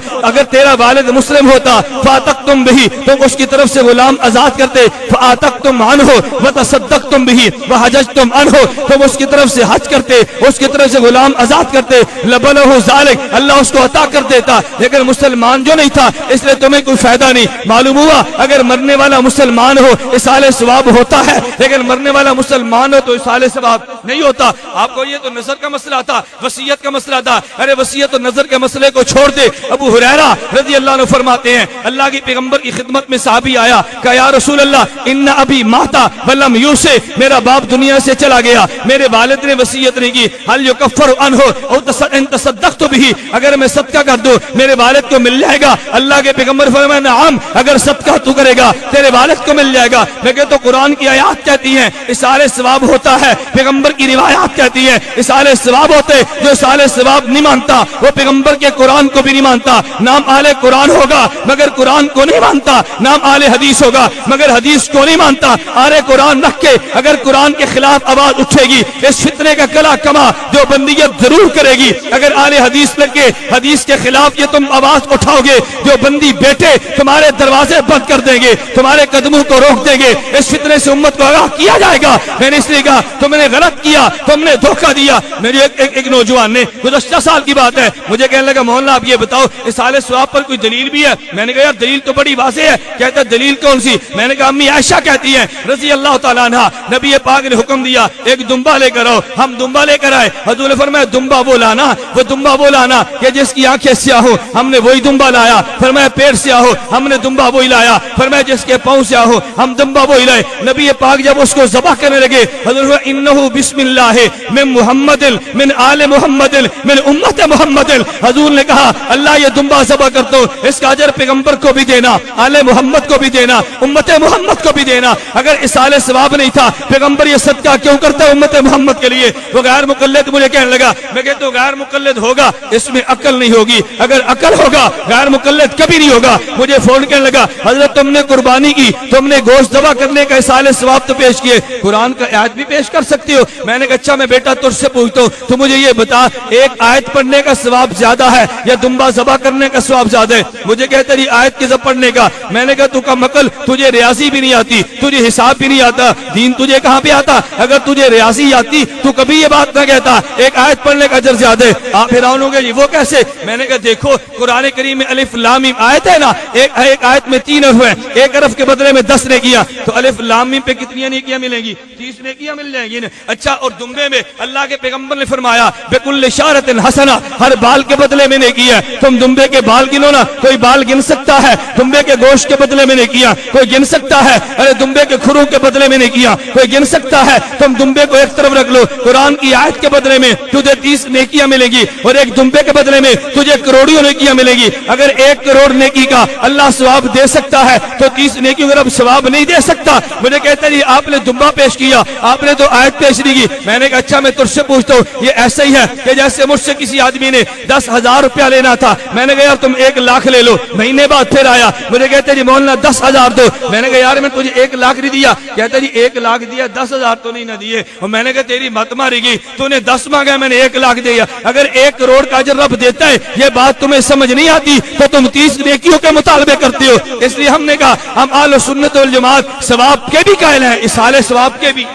S1: فاتقتم بہی تم اس کی طرف سے غلام آزاد کرتے فاتقتم عنہ وتصدقتم بہی وحججتم عنہ تم اس کی طرف سے حج کرتے اس کی طرف سے غلام آزاد کرتے لبلہ ذالک اللہ اس کو عطا کر دیتا. لیکن مسلمان جو نہیں تھا اس لیے تمہیں کوئی فائدہ نہیں. معلوم ہوا اگر مرنے والا مسلمان ہو اصالہ ثواب ہوتا ہے لیکن مرنے والا مسلمان ہو تو اصالہ ثواب نہیں ہوتا. آپ کو یہ تو نظر کا مسئلہ تھا وصیت کا مسئلہ تھا. ارے وصیت اور نظر کے مسئلے کو چھوڑ دے. ابو ہریرہ رضی اللہ عنہ فرماتے ہیں اللہ کے پیغمبر کی خدمت میں صحابی آیا کہ یا رسول اللہ ان ابی ماتا ولم یوصی میرا باپ دنیا سے چلا گیا میرے والد نے وصیت نہیں کی. هل یکفر عنہ او ان تصدقت به اگر میں صدقہ کر دوں میرے والد کو مل جائے گا. اللہ کے پیغمبر فرمایا نعم اگر صدقہ تو کرے گا تیرے والد کو مل جائے گا. لیکن تو قرآن کی آیات کہتی ہیں اصالہ ثواب ہوتا ہے. پیغمبر کی روایات کہتی ہیں اصالہ ثواب ہوتے. جو اصالہ ثواب نہیں مانتا وہ پیغمبر کے قرآن کو بھی نہیں مانتا. نام اہل قرآن ہوگا مگر قرآن کو نہیں مانتا. نام اہل حدیث ہوگا مگر حدیث کو نہیں مانتا. اہل قرآن رکھ کے اگر قرآن کے خلاف آواز اٹھے گی اس فتنے کا کلا کما جو بندیت ضرور کرے گی. اگر اہل حدیث لگ کے حدیث کے خلاف یہ تم آواز اٹھاؤ گے جو بندی بیٹے تمہارے دروازے بند کر دیں گے تمہارے قدموں کو روک دیں گے. اس فتنے سے امت کو آگاہ کیا جائے گا. میں نے اس لیے کہا تم نے غلط کیا تم نے دھوکہ دیا. میری ایک نوجوان نے گزشتہ سال کی بات ہے مجھے کہنے لگا مولانا آپ یہ بتاؤ اصالہ ثواب پر کوئی دلیل بھی ہے. میں نے کہا یار دلیل تو بڑی واضح ہے. کہتا ہے دلیل کون سی؟ میں نے کہا امی عائشہ کہتی ہیں رضی اللہ تعالیٰ عنہ نبی پاک نے حکم دیا ایک دمبا لے کر آؤ. ہم دمبا لے کر آئے. حضور نے فرمایا دمبا وہ لانا کہ جس کی آنکھیں سیاہ ہو. ہم نے وہی دمبا لایا. فرمایا پیٹ سیاہ ہو ہم نے دمبا وہی لایا. فرمایا جس کے پاؤں سیاہ ہو ہم دمبا وہی لائے. نبی پاک جب اس کو ذبح کرنے لگے حضور نے انہ بسم اللہ من محمد من آل محمد من امت محمد. حضور نے کہا اللہ یہ دمبا ذبح کرتا ہوں اس کا اجر پیغمبر کو بھی دینا آل محمد کو بھی دینا امت محمد کو بھی دینا. اگر اصالہ ثواب نہیں تھا پیغمبر یہ صدقہ کیوں کرتا ہے امت محمد کے لیے؟ وہ غیر مقلد مجھے کہنے لگا. میں کہتا ہوں غیر مقلد ہوگا اس میں عقل نہیں ہوگی. اگر عقل ہوگا غیر مقلد کبھی نہیں ہوگا. مجھے فون کرنے لگا حضرت تم نے قربانی کی تم نے گوشت ذبح کرنے کا اصالہ ثواب تو پیش کیے قرآن کا آیت بھی پیش کر سکتے ہو. میں نے کہا اچھا میں بیٹا تجھ سے پوچھتا ہوں تو مجھے یہ بتا ایک آیت پڑھنے کا ثواب زیادہ ہے یا دمبا ذبح کرنے کا ثواب زیادہ ہے؟ مجھے کہتا ہے آیت کی ذبح پڑھنے کا. میں نے کہا تو کم عقل تجھے ریاضی بھی نہیں آتی تجھے حساب بھی نہیں آتا دین تجھے کہاں پہ آتا؟ اگر تجھے ریاضی آتی تو کبھی یہ بات نہ کہتا ایک آیت پڑھنے کا اجر زیادہ ہے. آپ حیران ہو گئے وہ کیسے؟ میں نے کہا دیکھو قرآن کریم میں الف لام میم آیت ہے نا ایک آیت میں 3 حرف ہیں ایک حرف کے بدلے میں 10 نیکیاں تو الف لام میم پہ کتنی نیکیاں ملیں گی؟ 30 نیکیاں مل جائیں گی نا. اچھا اور دمبے میں اللہ کے پیغمبر نے فرمایا بکل شعرۃ حسنہ ہر بال کے بدلے میں نیکی ہے. تم دمبے کے بال گنو نا کوئی بال گن سکتا ہے؟ دمبے کے گوشت کے بدلے میں نیکیاں کوئی گن سکتا ہے؟ ارے دمبے کے کھروں کے بدلے میں نیکیاں کوئی گن سکتا ہے؟ تم دمبے کو ایک طرف رکھ لو قرآن کی آیت کے بدلے میں تجھے 30 نیکیاں ملیں گی اور ایک دمبے کے بدلے میں تجھے کروڑوں نیکیاں ملیں گی. اگر 1 کروڑ نیکی کا اللہ ثواب دے سکتا ہے تو 30 نیکیوں کا رب ثواب نہیں دے سکتا. مجھے کہتا ہے آپ نے دمبا پیش کیا آپ نے تو آیت پیش نہیں کی. میں نے کہا اچھا میں تجھ سے پوچھتا ہوں یہ ایسا ہی ہے کہ جیسے مجھ سے کسی آدمی نے 10,000 روپیہ لینا تھا میں نے کہا یار تم 1 لاکھ لے لو. مہینے بعد پھر آیا مجھے کہتے ہیں مولانا 10,000 دو. میں نے کہا یار میں تجھے 1 لاکھ نہیں دیا. کہتا جی 1 لاکھ دیا 10,000 تو نہیں نہ دیے. اور میں نے کہا تیری مت ماری گئی تو نے 10 مانگا میں نے 1 لاکھ دیا. اگر 1 کروڑ کا اجر رب دیتا ہے یہ بات تمہیں سمجھ نہیں آتی تو تم 30 نیکیوں کے مطالبے کرتے ہو. اس لیے ہم نے کہا ہم اہل سنت والجماعت ثواب کے بھی قائل ہیں اصالہ ثواب کے بھی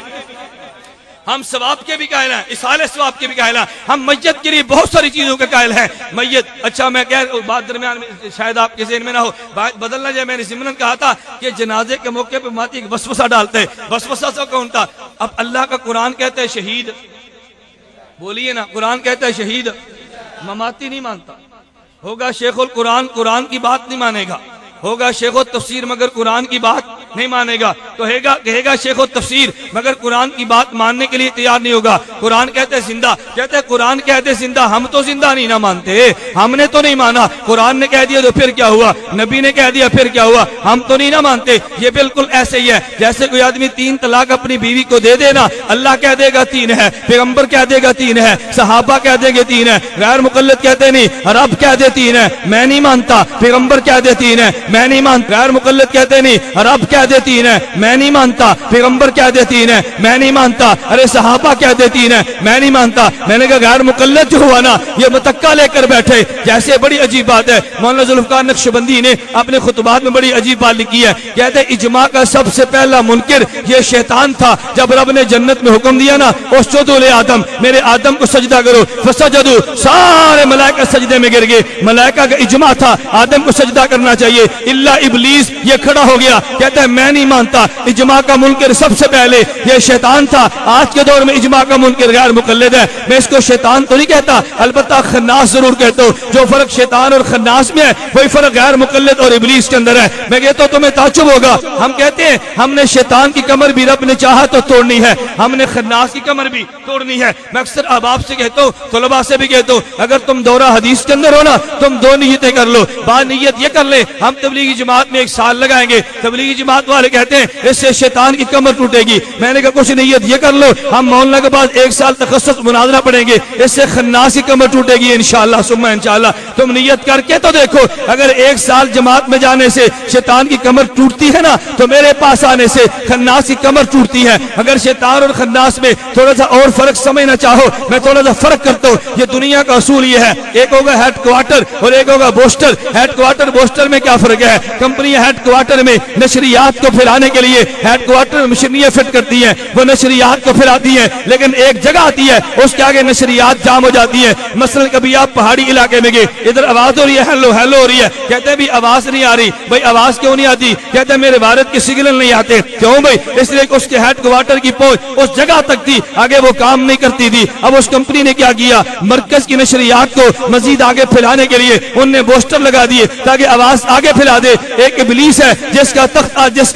S1: ہم ثواب کے بھی قائل ہیں اصالہ ثواب کے بھی قائل ہیں. ہم میت کے لیے بہت ساری چیزوں کے قائل ہیں. میت اچھا میں کہہ بات درمیان میں شاید آپ کے ذہن میں نہ ہو بات بدلنا جائے. میں نے ضمناً کہا تھا کہ جنازے کے موقع پہ ماتی ایک وسوسہ ڈالتے ہیں. وسوسہ سے کون تھا؟ اب اللہ کا قرآن کہتا ہے شہید بولیے نا قرآن کہتا ہے شہید مماتی نہیں مانتا. ہوگا شیخ القرآن قرآن کی بات نہیں مانے گا. ہوگا شیخ التفسیر مگر قرآن کی بات نہیں مانے گا تو کہے گا شیخ و تفسیر مگر قرآن کی بات ماننے کے لیے تیار نہیں ہوگا. قرآن کہتے زندہ، کہتے قرآن کہتے زندہ، ہم تو زندہ نہیں نہ مانتے، ہم نے تو نہیں مانا. قرآن نے کہہ دیا تو پھر کیا ہوا، نبی نے کہہ دیا پھر کیا ہوا، ہم تو نہیں نہ مانتے. یہ بالکل ایسے ہی ہے جیسے کوئی آدمی 3 طلاق اپنی بیوی کو دے دینا، اللہ کہہ دے گا 3 ہے، پیغمبر کہہ دے گا 3 ہے، صحابہ کہہ دیں گے 3 ہے، غیر مقلد کہتے نہیں، رب کہہ دے 3 ہے، میں نہیں مانتا. پیغمبر کہہ دے 3 ہے، میں نہیں مانتا. غیر مقلد کہتے نہیں، رب کہہ دے 3 ہے، میں نہیں مانتا. پیغمبر کہہ دے 3 ہے، میں نہیں مانتا. ارے صحابہ کہہ دے 3 ہے، میں نہیں مانتا. میں نے کہا غیر مقلد جو ہوا نا یہ متکا لے کر بیٹھے. جیسے بڑی عجیب بات ہے، مولانا ذوالفقار نقشبندی نے اپنے خطبات میں بڑی عجیب بات لکھی ہے. کہتے اجماع کا سب سے پہلا منکر یہ شیطان تھا. جب رب نے جنت میں حکم دیا نا اسجدوا لآدم، میرے آدم کو سجدہ کرو، فسجدوا، سارے ملائکہ سجدے میں گر گئے. ملائکہ کا اجماع تھا آدم کو سجدہ کرنا چاہیے، الا ابلیس یہ کھڑا ہو گیا کہتا ہے میں نہیں مانتا. اجماع کا منکر سب سے پہلے یہ شیطان تھا. آج کے دور میں اجماع کا منکر غیر مقلد ہے. میں اس کو شیطان تو نہیں کہتا، البتہ خناس ضرور کہتا ہوں. جو فرق شیطان اور خناس میں ہے وہی فرق غیر مقلد اور ابلیس کے اندر ہے. میں کہتا ہوں تمہیں تعجب ہوگا، ہم کہتے ہیں ہم نے شیطان کی کمر بھی رب نے چاہا تو توڑنی ہے، ہم نے خناس کی کمر بھی توڑنی ہے. میں اکثر احباب سے کہتا ہوں، طلباء سے بھی کہتا ہوں، اگر تم دورہ حدیث کے اندر ہو نا تم 2 نیتیں کر لو. با نیت یہ کر لے ہم تبلیغی جماعت میں 1 سال لگائیں گے. تبلیغی جماعت والے کہتے ہیں اس سے شیطان کی کمر ٹوٹے گی. میں نے کہا کچھ نیت یہ کر لو ہم مولانا کے بعد 1 سال تخصص مناظرہ پڑھیں گے، اس سے خناس کی کمر ٹوٹے گی انشاءاللہ ثم انشاءاللہ. تم نیت کر کے تو دیکھو، اگر 1 سال جماعت میں جانے سے شیطان کی کمر ٹوٹتی ہے نا تو میرے پاس آنے سے خناس کی کمر ٹوٹتی ہے. اگر شیطان اور خناس میں تھوڑا سا اور فرق سمجھنا چاہو میں تھوڑا سا فرق کرتا ہوں. یہ دنیا کا اصول یہ ہے، ایک ہوگا ہیڈ کوارٹر اور ایک ہوگا بوسٹر. ہیڈ کوارٹر بوسٹر میں کیا فرق ہے؟ کمپنیاں ہیڈ کوارٹر میں نشریات کو پھیلانے کے لیے ہیڈ کوارٹر مشینیں فٹ کرتی ہیں، وہ نشریات کو پھیلاتی ہیں، لیکن ایک جگہ آتی ہے اس کے آگے نشریات جام ہو جاتی ہیں. مثلا کبھی آپ پہاڑی علاقے میں گئے، ادھر آواز ہو رہی ہے ہیلو ہیلو ہو رہی ہے، کہتے ہیں بھی آواز نہیں آ رہی. بھائی آواز کیوں نہیں آتی؟ کہتے ہیں میرے بھارت کے سگنل نہیں آتے. کیوں بھائی؟ اس لیے کہ اس کے ہیڈ کوارٹر کی پہنچ اس جگہ تک تھی، آگے وہ کام نہیں کرتی تھی. اب اس کمپنی نے کیا کیا، مرکز کی نشریات کو مزید آگے پھیلانے کے لیے انہوں نے بوسٹر لگا دیے تاکہ آواز آگے پھیلا دے. ایک ابلیس ہے جس کا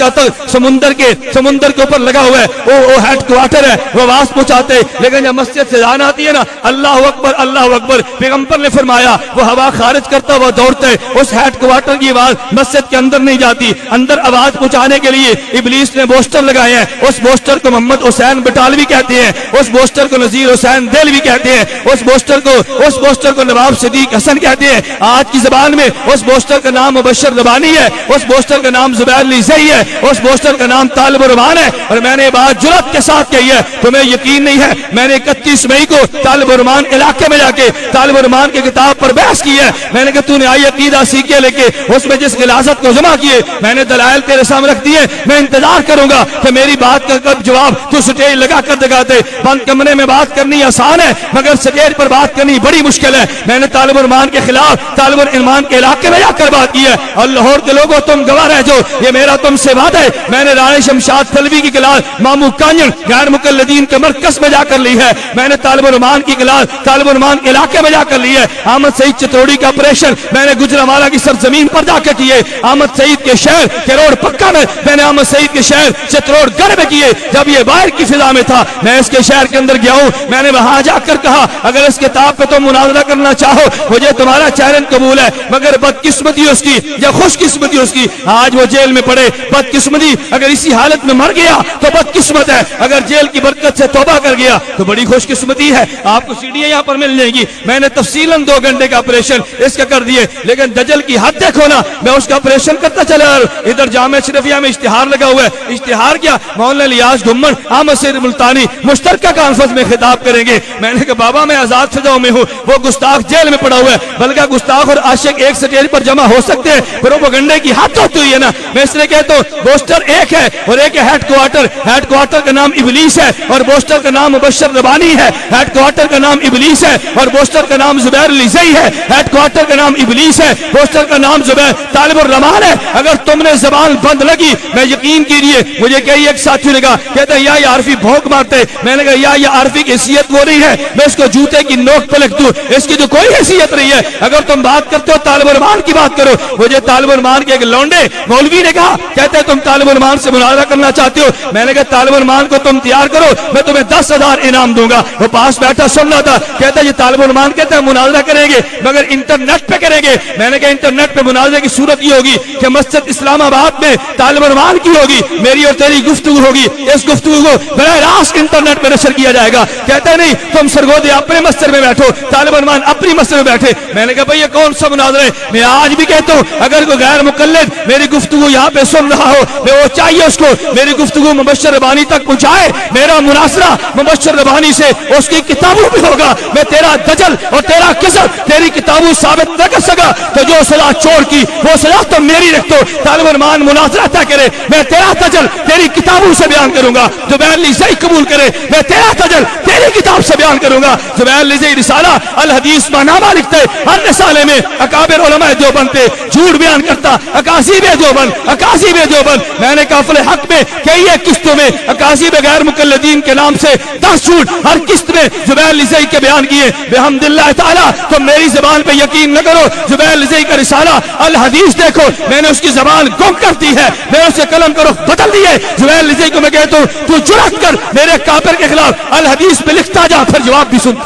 S1: تخت سمندر کے اوپر لگا ہوا ہے، وہ ہیڈ کوارٹر ہے، وہ آواز پہنچاتے. لیکن جب مسجد سے اذان آتی ہے نا اللہ اکبر اللہ اکبر، پیغمبر نے فرمایا وہ ہوا خارج کرتا ہوا دوڑتا ہے. اس ہیڈ کوارٹر کی آواز مسجد کے اندر نہیں جاتی. اندر آواز پہنچانے کے لیے ابلیس نے بوسٹر لگائے ہیں. اس بوسٹر کو محمد حسین بٹالوی کہتے ہیں، اس بوسٹر کو نذیر حسین دہلوی کہتے ہیں، اس بوسٹر کو نواب صدیق حسن کہتے ہیں. آج کی زبان میں اس بوسٹر کا نام مبشر ربانی ہے، اس بوسٹر کا نام زبیر علی زئی ہے، اس بوسٹر کا نام طالب الرحمان ہے. اور میں نے بات جرأت کے ساتھ کہی ہے، تمہیں یقین نہیں ہے، میں نے 31 مئی کو طالب الرحمان علاقے میں جا کے طالب الرحمان کی کتاب پر بحث کی ہے. میں نے کہا تو نے آئی عقیدہ سیکھے لے کے اس میں جس غلاظت کو جمع کیے میں نے دلائل تیرے سامنے رکھ دیے. میں انتظار کروں گا کہ میری بات کا کب جواب تو سٹیج لگا کر دکھاتے. بند کمرے میں بات کرنی آسان ہے مگر سٹیج پر بات کرنی بڑی مشکل ہے. میں نے طالب الرحمان کے خلاف طالب الرحمان کے علاقے میں جا کر بات کی ہے. اور لاہور کے لوگوں تم گواہ رہ جو، یہ میرا تم سے وعدہ ہے. میں نے رانے شمشاد تھلوی کی کلاس مامو کانجن غیر مقلدین کے مرکز میں جا کر لی ہے. میں نے طالب الرحمان کی کلاس طالب الرحمان کے علاقے میں جا کر لی ہے. احمد سعید چتوڑی کا آپریشن میں نے گجرانوالہ کی سرزمین پر جا کے کیے. احمد سعید کے شہر کروڑ پکا میں نے احمد سعید کے شہر چتروڑ گڑھ میں کیے. جب یہ باہر کی فضا میں تھا میں اس کے شہر کے اندر گیا ہوں. میں نے وہاں جا کر کہا اگر اس کتاب پہ تم مناظرہ کرنا چاہو مجھے تمہارا چیلنج قبول ہے، مگر بدقسمتی اس کی یا خوش قسمتی اس کی آج وہ جیل میں پڑے. بدقسمتی اگر اسی حالت میں مر گیا تو بدقسمت ہے، اگر جیل کی برکت سے توبہ کر گیا تو بڑی خوش قسمتی ہے. آپ کو سیڑھیاں یہاں پر مل جائیں گی. میں نے تفصیلاً 2 گھنٹے کا آپریشن اس کا کر دیے، لیکن دجل کی حد دیکھو نا، میں اس کا آپریشن کرتا چلا. ادھر جامعہ شریفیہ میں اشتہار لگا ہوا ہے. اشتہار کیا؟ مولانا الیاس گھمن احمد سعید ملتانی مشترکہ کانفرنس میں خطاب کریں گے. میں نے کہا بابا میں آزاد فضاؤں میں ہوں، وہ گستاخ جیل میں پڑا ہوا ہے. بلکہ گستاخ اور عاشق ایک سٹیج پر جمع ہو سکتے ہیں، پروپیگنڈے کی حد ہوتی ہوئی ہے نا. میں اس لیے کہتا ہوں بوسٹر ایک ہے اور ایک ہے ہیڈ کوارٹر. ہیڈ کوارٹر کا نام ابلیس ہے اور بوسٹر کا نام مبشر ربانی ہے. ہیڈ کوارٹر کا نام ابلیس ہے اور بوسٹر کا نام زبیر علی زئی ہے. ہیڈ کوارٹر کا نام ابلیس ہے، بوسٹر کا نام زبیر طالب الرحمان ہے. اگر تم نے زبان بند لگی میں یقین کیجیے مجھے کئی ایک ساتھی نے کہا کہتے ہیں یا عارفی بھونک مارتے. میں نے کہا یا عارفی کی حیثیت وہ نہیں ہے میں اس کو جوتے کی نوک پہ لکھ دوں، اس کی تو کوئی حیثیت نہیں ہے. اگر تم بات کرتے ہو طالب الرحمان کی بات کرو. مجھے طالب الرحمان کے ایک لونڈے مولوی نے کہا کہ کہتے ہیں تم طالب علمان سے مناظرہ کرنا چاہتے ہو. میں نے کہا طالب علمان کو تم تیار کرو, میں تمہیں 10,000 انعام دوں گا. وہ پاس بیٹھا سن رہا تھا, کہتا ہے یہ طالب علمان کہتے ہیں مناظرہ کریں گے مگر انٹرنیٹ پہ کریں گے. میں نے کہا انٹرنیٹ پہ مناظرے کی صورت یہ ہوگی کہ مسجد اسلام آباد میں طالب علمان کی ہوگی, میری اور تیری گفتگو ہوگی, اس گفتگو کو براہ راست انٹرنیٹ پہ نشر کیا جائے گا. کہتا ہے نہیں, تم سرگودے اپنے مسجد میں بیٹھو, طالب علمان اپنی مسجد میں بیٹھے. میں نے کہا بھئی یہ کون سا مناظرہ ہے؟ میں آج بھی کہتا ہوں اگر کوئی غیر مقلد میری گفتگو یہاں پہ سن رہا ہو, میں وہ چاہیے اس کو میری گفتگو مبشر ربانی تک پہنچائے. میرا مناظرہ مبشر ربانی سے اس کی کتابوں میں ہوگا. میں تیرا دجل اور تیرا کذب تیری کتابوں ثابت نہ کر سکا تو جو سزا چور کی وہ سزا تو میری رکھ دو. طالب علمان مناظرہ طے کرے, میں تیرا دجل تیری کتابوں سے بیان کروں گا. زبیر لیزئی قبول کرے, میں تیرا دجل تیری کتاب سے بیان کروں گا. زبیر لیزئی رسالہ الحدیث معنامہ لکھتے, ہر رسالے میں اکابر علماء دیوبند پہ جھوٹ بیان کرتا, اکاذیب دیوبند اکاذیب دیوبند. میں نے کافل حق میں کئی ایک قسطوں میں اکاذیب غیر مقلدین کے نام سے 10 جھوٹ ہر قسط میں زبیر لیزئی کے بیان کیے. بحمداللہ تعالی تم میری زبان پہ یقین نہ کرو, زبیر لیزئی کا رسالہ الحدیث دیکھو, میں نے اس کی زبان گم کر دی ہے, میں نے اسے قلم کرو بدل دیے. زبیر لیزئی کو میں کہتا ہوں تو جرأت کر میرے کافر کے خلاف الحدیث پہ لکھتا جا, پھر جواب بھی سن.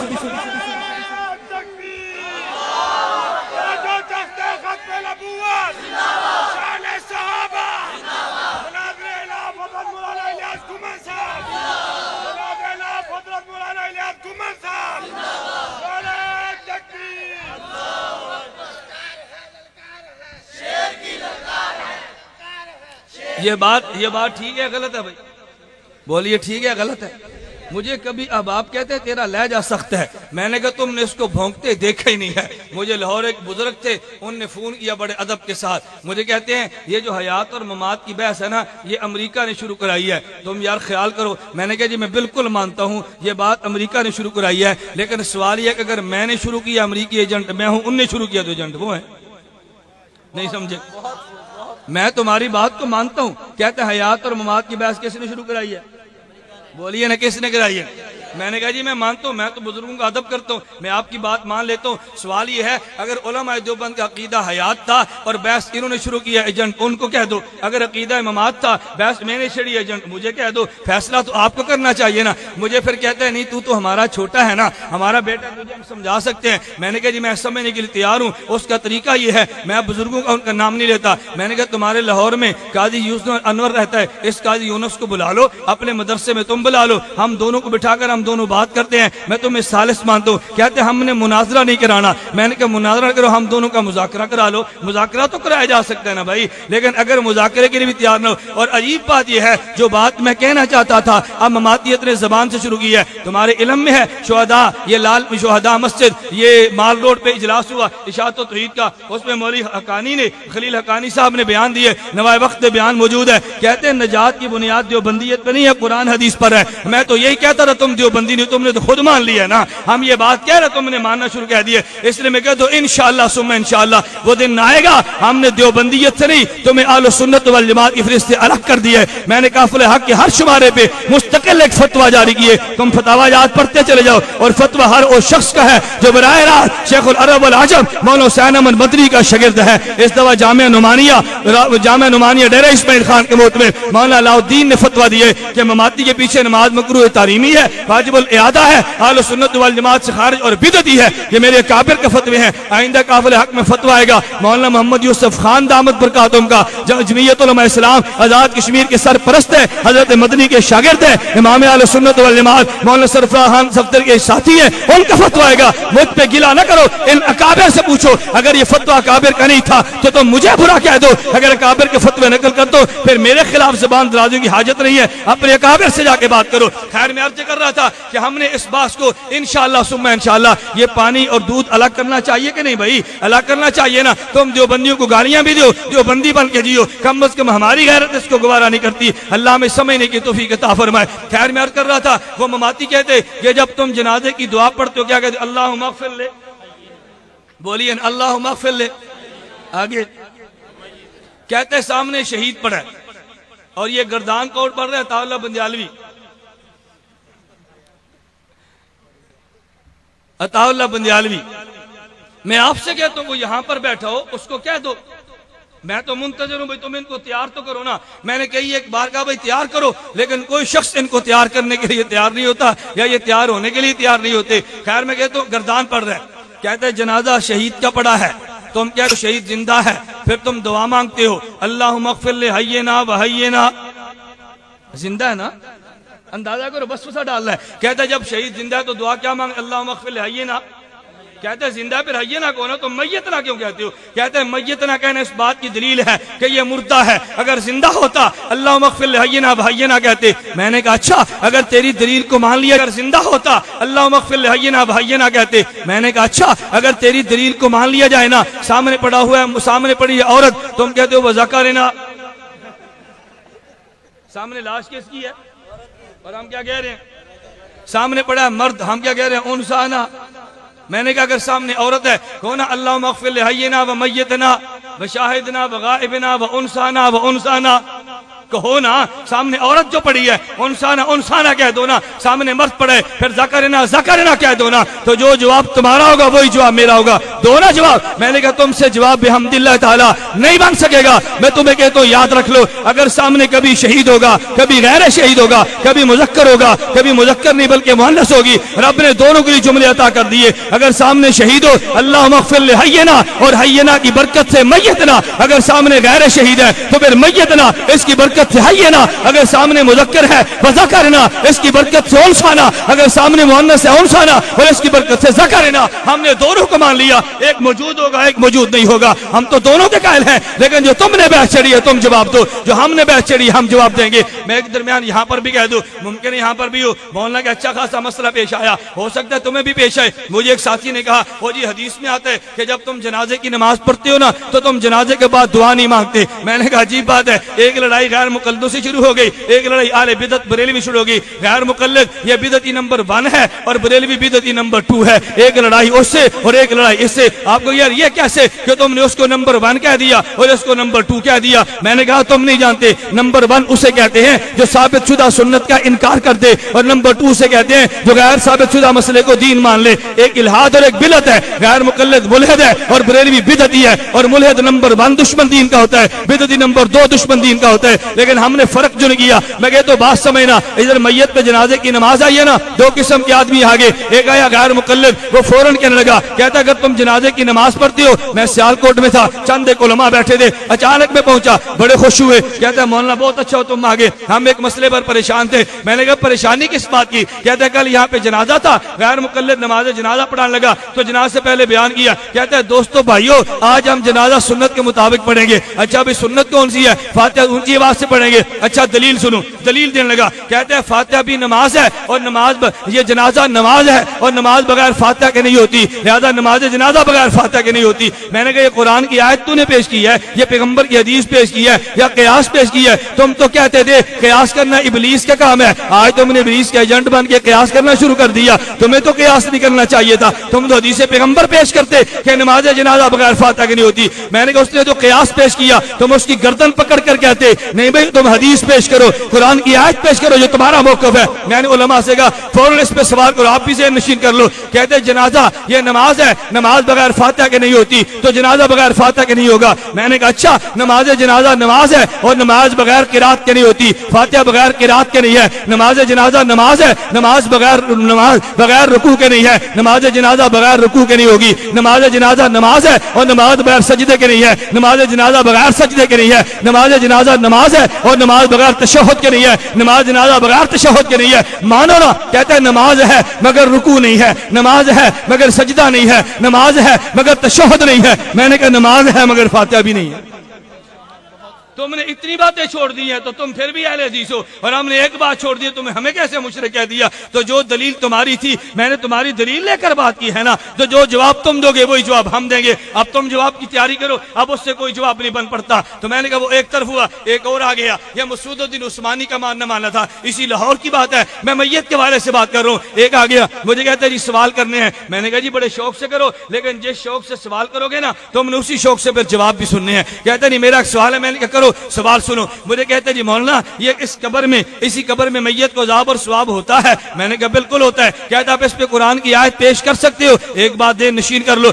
S1: یہ بات ٹھیک ہے غلط ہے بھائی؟ بولیے ٹھیک ہے غلط ہے؟ مجھے کبھی اب آپ کہتے ہیں تیرا لہجہ سخت ہے. میں نے کہا تم نے اس کو بھونکتے دیکھا ہی نہیں ہے. مجھے لاہور ایک بزرگ تھے, ان نے فون کیا بڑے ادب کے ساتھ, مجھے کہتے ہیں یہ جو حیات اور ممات کی بحث ہے نا یہ امریکہ نے شروع کرائی ہے, تم یار خیال کرو. میں نے کہا جی میں بالکل مانتا ہوں یہ بات امریکہ نے شروع کرائی ہے, لیکن سوال یہ کہ اگر میں نے شروع کیا امریکی ایجنٹ میں ہوں, ان نے شروع کیا تو ایجنٹ وہ ہے. نہیں سمجھے؟ میں تمہاری بات کو مانتا ہوں. کہتے ہیں حیات اور ممات کی بحث کس نے شروع کرائی ہے؟ بولیے نا کس نے کرائی ہے؟ میں نے کہا جی میں مانتا ہوں, میں تو بزرگوں کا ادب کرتا ہوں, میں آپ کی بات مان لیتا ہوں. سوال یہ ہے اگر علماء دیوبند کا عقیدہ حیات تھا اور بحث انہوں نے شروع کیا ایجنٹ, ان کو کہہ دو. اگر عقیدہ ممات تھا بحث میں نے چھڑی ایجنٹ, مجھے کہہ دو. فیصلہ تو آپ کو کرنا چاہیے نا. مجھے پھر کہتا ہے نہیں تو ہمارا چھوٹا ہے نا, ہمارا بیٹا, تجھے ہم سمجھا سکتے ہیں. میں نے کہا جی میں سمجھنے کے لیے تیار ہوں. اس کا طریقہ یہ ہے, میں بزرگوں کا ان کا نام نہیں لیتا. میں نے کہا تمہارے لاہور میں قاضی یوسف انور رہتا ہے, اس قاضی یونس کو بلا لو, اپنے مدرسے میں تم بلا لو, ہم دونوں کو بٹھا کر ہم دونوں بات کرتے ہیں. میں تمہیں ثالث مانتا ہوں. کہتے ہم نے مناظرہ نہیں کرانا. میں نے کہا مناظرہ کرو, ہم دونوں کا مذاکرہ کرا لو. مذاکرہ تو کرایا جا سکتا ہے نا بھائی, لیکن اگر مذاکرے کے لیے بھی تیار نہ ہو. اور عجیب بات یہ ہے جو بات میں کہنا چاہتا تھا اب مماتیت نے زبان سے شروع کی ہے. تمہارے علم میں ہے شہداء, یہ لال شہداء مسجد یہ مال روڈ پہ اجلاس ہوا اشاعت و توحید کا, اس میں مولوی حقانی نے خلیل حقانی صاحب نے بیان دیے, نوائے وقت بیان موجود ہے. کہتے ہیں نجات کی بنیاد دیوبندیت پہ نہیں ہے, قرآن حدیث پر ہے. میں تو یہی کہتا تھا تم دیوبندی نہیں, تم نے تو خود مان لیا نا. ہم یہ بات کہہ رہے تم نے ماننا شروع کہہ دیا. اس لیے میں کہتا ہوں انشاءاللہ ثم انشاءاللہ وہ دن آئے گا ہم نے دیوبندیت سے نہیں تمہیں اہل سنت والجماعت کی فہرست سے الگ کر دی ہے. میں نے قافلہ حق کے ہر شمارے پہ مستقل ایک فتویٰ جاری کیے, تم فتاوی یاد پڑھتے چلے جاؤ. اور فتویٰ ہر اس شخص کا ہے جو براہ راست شیخ العرب والعجم مولانا حسین احمد مدنی کا شاگرد ہے. اس دفعہ جامعہ نعمانیہ ڈیرہ اسماعیل خان کے موتمر مولانا علاء الدین نے فتویٰ دیے کہ مماتی کے پیچھے نماز مکروہ تحریمی ہے, واجب الاعادہ ہے, اہل سنت والجماعت سے خارج اور بدعتی ہے. یہ میرے کابر کے فتوے ہیں. آئندہ قافلہ حق میں فتویٰ آئے گا مولانا محمد یوسف خان دامت برکاتہم کا, جمعیت علماء اسلام آزاد کشمیر کے سرپرست ہے, حضرت مدنی کے شاگرد ہے, امام اہل سنت والجماعت مولانا سرفراز خان صفدر کے ساتھی ہیں, ان کا فتویٰ آئے گا. مجھ پہ گلا نہ کرو, ان اکابر سے پوچھو. اگر یہ فتویٰ اکابر کا نہیں تھا تو تم مجھے برا کہہ دو, اگر اکابر کے فتوے نقل کر دو پھر میرے خلاف زبان درازی کی حاجت نہیں ہے, اپنے اکابر سے جا کے بات کرو. خیر میں عرض کر رہا تھا کہ ہم نے اس بات کو انشاءاللہ ثم انشاءاللہ یہ پانی اور دودھ الگ کرنا چاہیے کہ نہیں بھائی؟ الگ کرنا چاہیے نا. تم دیوبندیوں کو گالیاں بھی دو, دیوبندی بن کے جیو, کم از کم ہماری غیرت اس کو گوارا نہیں کرتی. اللہ میں سمجھنے کی توفیق عطا فرمائے. خیر میں عرض کر رہا تھا وہ مماتی کہتے کہ جب تم جنازے کی دعا پڑھتے ہو کیا کہتے؟ اللہم اغفر لے. بولیے اللہم اغفر لے. آگے کہتے سامنے شہید پڑا ہے اور یہ گردان کوٹ پڑھ رہا ہے عطا اللہ بندیالوی. عطا اللہ بندیالوی, میں آپ سے کہتا ہوں وہ یہاں پر بیٹھا ہو اس کو کہہ دو میں تو منتظر ہوں بھائی تم ان کو تیار تو کرو نا. میں نے کہی ایک بار کہا بھائی تیار کرو, لیکن کوئی شخص ان کو تیار کرنے کے لیے تیار نہیں ہوتا یا یہ تیار ہونے کے لیے تیار نہیں ہوتے. خیر میں کہتا ہوں گردان پڑ رہا ہے, کہتے ہیں جنازہ شہید کا پڑا ہے, تم کہہ رہے شہید زندہ ہے, پھر تم دعا مانگتے ہو اللہم اغفر لحینا وحینا, زندہ ہے نا, اندازہ کرو بس وسا ڈالنا ہے. کہتا ہے جب شہید زندہ ہے تو دعا کیا مانگ, اللہم اغفر لحینا. کہتے ہیں زندہ پھر حینا کون ہے, تو میتنا کیوں کہتے ہو؟ کہتے ہیں میتنا کہنا اس بات کی دلیل ہے کہ یہ مردہ ہے, اگر زندہ ہوتا اللہم اغفر لحینا وحینا کہتے. میں نے کہا اچھا اگر تیری دلیل کو مان لیا, اگر زندہ ہوتا اللہم اغفر لحینا وحینا کہتے. میں نے کہا اچھا اگر تیری دلیل کو مان لیا جائے نا, سامنے پڑا ہوا ہے, سامنے پڑی ہے عورت, تم کہتے ہو وذکرنا, سامنے لاش کس کی ہے اور ہم کیا کہہ رہے ہیں, سامنے پڑا ہے مرد, ہم کیا کہہ رہے ہیں انسانا. میں نے کہا اگر سامنے عورت ہے کون, اللہم اغفر لحینا ومیتنا وشاہدنا وغائبنا وانسانا وانسانا, کہو نا. سامنے عورت جو پڑی ہے انسانا انسانا کہہ دو نا, سامنے مرد پڑے پھر ذکرنا ذکرنا کہہ دو نا, تو جو جواب تمہارا ہوگا وہی جواب میرا ہوگا, دو نا جواب. میں نے کہا تم سے جواب بحمد اللہ تعالی نہیں بن سکے گا. میں تمہیں کہتا ہوں یاد رکھ لو, اگر سامنے کبھی شہید ہوگا, کبھی غیر شہید ہوگا, کبھی مذکر ہوگا, کبھی مذکر نہیں بلکہ مؤنث ہوگی, رب نے دونوں کے لیے جملے عطا کر دیے. اگر سامنے شہید ہو اللہم اغفر لحینا, اور حینا کی برکت سے میتنا. اگر سامنے غیر شہید ہے تو پھر میتنا, اس کی برکت سے حینا. اگر سامنے مذکر ہے وذکرنا, اس کی برکت سے انسانا. اگر سامنے مؤنث ہے انسانا, اور اس کی برکت سے ذکرنا. ہم نے دونوں کو مان لیا, ایک موجود ہوگا ایک موجود نہیں ہوگا, ہم تو دونوں کے قائل ہیں. لیکن جو تم نے بحث چڑھی ہے تم جواب دو, جو ہم نے بحث چڑھی ہم جواب دیں گے. میں ایک درمیان یہاں پر بھی کہہ دوں, ممکن ہے یہاں پر بھی ہو مولانا کا اچھا خاصا مسئلہ پیش آیا, ہو سکتا ہے تمہیں بھی پیش آئے. مجھے ایک ساتھی نے کہا وہ جی حدیث میں آتا ہے کہ جب تم جنازے کی نماز پڑھتے ہو نا تو تم جنازے کے بعد دعا نہیں مانگتے. میں نے کہا عجیب بات ہے, ایک لڑائی غیر مقلدوں سے شروع ہو گئی, ایک لڑائی اہل بدعت بریلوی شروع ہو گئی. غیر مقلد یہ بدعتی نمبر 1 ہے اور بریلوی بدعتی نمبر 2 ہے. ایک لڑائی اس سے اور ایک لڑائی اس سے. آپ کو یار یہ کیسے کہ تم نے اس کو نمبر 1 کہہ دیا اور اس کو نمبر 2 کہہ دیا. میں نے کہا تم نہیں جانتے, نمبر 1 اسے کہتے ہیں جو ثابت شدہ سنت کا انکار کر دے, اور نمبر 2 سے کہتے ہیں جو غیر ثابت شدہ مسئلے کو دین مان لے. ایک الہاد اور ایک بدعت ہے. غیر مقلد ملحد ہے اور بریلوی بدعتی ہے, اور ملحد نمبر 1 دشمن دین کا ہوتا ہے, بدعتی نمبر 2 دشمن دین کا ہوتا ہے. لیکن ہم نے فرق جو نہیں کیا. میں کہتا ہوں بات سمجھنا, ادھر میت پہ جنازے کی نماز آئی ہے نا, 2 قسم کے آدمی آگے. ایک آیا غیر مقلد, وہ فوراً کہنے لگا, کہتا اگر تم جنازے کی نماز پڑھتے ہو, میں سیالکوٹ میں تھا, چند ایک علماء بیٹھے تھے, اچانک میں پہنچا, بڑے خوش ہوئے, کہتا ہے مولانا بہت اچھا ہو تم آگے, ہم ایک مسئلے پر پریشان تھے. میں نے کہا پریشانی کس بات کی؟ کہتا ہے کل یہاں پہ جنازہ تھا, غیر مقلد نماز جنازہ پڑھانے لگا تو جنازے سے پہلے بیان کیا, کہتا ہے دوستو بھائیو آج ہم جنازہ سنت کے مطابق پڑھیں گے. اچھا بھی سنت کون سی ہے؟ فاتحہ اونچی آواز سے پڑھیں گے. اچھا دلیل سنو, دلیل دینے لگا, کہتا ہے فاتحہ بھی نماز ہے اور نماز یہ جنازہ نماز ہے اور نماز بغیر فاتحہ کے نہیں ہوتی, لہذا نماز جنازہ بغیر فاتحہ کے نہیں ہوتی. میں نے کہا یہ قرآن کی آیت تو نے پیش کی ہے, یہ پیغمبر کی حدیث پیش کی ہے یا قیاس پیش کی ہے؟ تم تو کہتے تھے قیاس کرنا ابلیس کا کام ہے, آج تم نے ابلیس کے ایجنٹ بن کے قیاس کرنا شروع کر دیا. تمہیں تو قیاس نہیں کرنا چاہیے تھا, تم تو حدیث پیغمبر پیش کرتے کہ نماز جنازہ بغیر فاتحہ کی نہیں ہوتی. میں نے کہا اس نے جو قیاس پیش کیا تم اس کی گردن پکڑ کر کہتے نہیں بھائی تم حدیث پیش کرو, قرآن کی آیت پیش کرو, جو تمہارا موقف ہے. میں نے علماء سے کہا فوراً اس پہ سوال کرو, آپ بھی ذہن نشین کر لو. کہتے جنازہ یہ نماز ہے, نماز بغیر فاتحہ کے نہیں ہوتی, تو جنازہ بغیر فاتحہ کے نہیں ہوگا. میں نے کہا اچھا نماز جنازہ نماز ہے اور نماز بغیر قرات کے نہیں ہوتی, فاتحہ بغیر قرات کے نہیں ہے. نماز جنازہ نماز ہے, نماز بغیر رکوع کے نہیں ہے, نماز جنازہ بغیر رکوع کے نہیں ہوگی. نماز جنازہ نماز ہے اور نماز بغیر سجدے کے نہیں ہے, نماز جنازہ بغیر سجدے کے نہیں ہے. نماز جنازہ نماز ہے اور نماز بغیر تشہد کے نہیں ہے, نماز جنازہ بغیر تشہد کے نہیں ہے. مانو نا, کہتا ہے نماز ہے مگر رکوع نہیں ہے, نماز ہے مگر سجدہ نہیں ہے, نماز ہے مگر تشہد نہیں ہے. میں نے کہا نماز ہے مگر فاتحہ بھی نہیں ہے. تم نے اتنی باتیں چھوڑ دی ہیں تو تم پھر بھی اہل حدیث ہو, اور ہم نے ایک بات چھوڑ دی تمہیں ہمیں کیسے مشرک کہہ دیا؟ تو جو دلیل تمہاری تھی میں نے تمہاری دلیل لے کر بات کی ہے نا, تو جو جواب تم دو گے وہی جواب ہم دیں گے. اب تم جواب کی تیاری کرو, اب اس سے کوئی جواب نہیں بن پڑتا. تو میں نے کہا وہ ایک طرف ہوا, ایک اور آ گیا. یہ مسعود الدین عثمانی کا ماننا تھا, اسی لاہور کی بات ہے, میں میت کے بارے سے بات کر رہا ہوں. ایک آ گیا مجھے کہتا ہے جی سوال کرنے ہیں. میں نے کہا جی بڑے شوق سے کرو, لیکن جس شوق سے سوال کرو گے نا تم نے اسی شوق سے پھر جواب بھی سننے ہیں. کہتا نہیں میرا ایک سوال ہے. میں نے کہا کرو کرو سوال سنو. مجھے کہتے جی مولانا یہ اس قبر میں اسی قبر میں میت کو عذاب اور ثواب ہوتا ہے. میں نے کہا بالکل ہوتا ہے. کہتا آپ اس پہ قرآن کی آیت پیش کر سکتے ہو؟ ایک بات دیر نشین کر لو.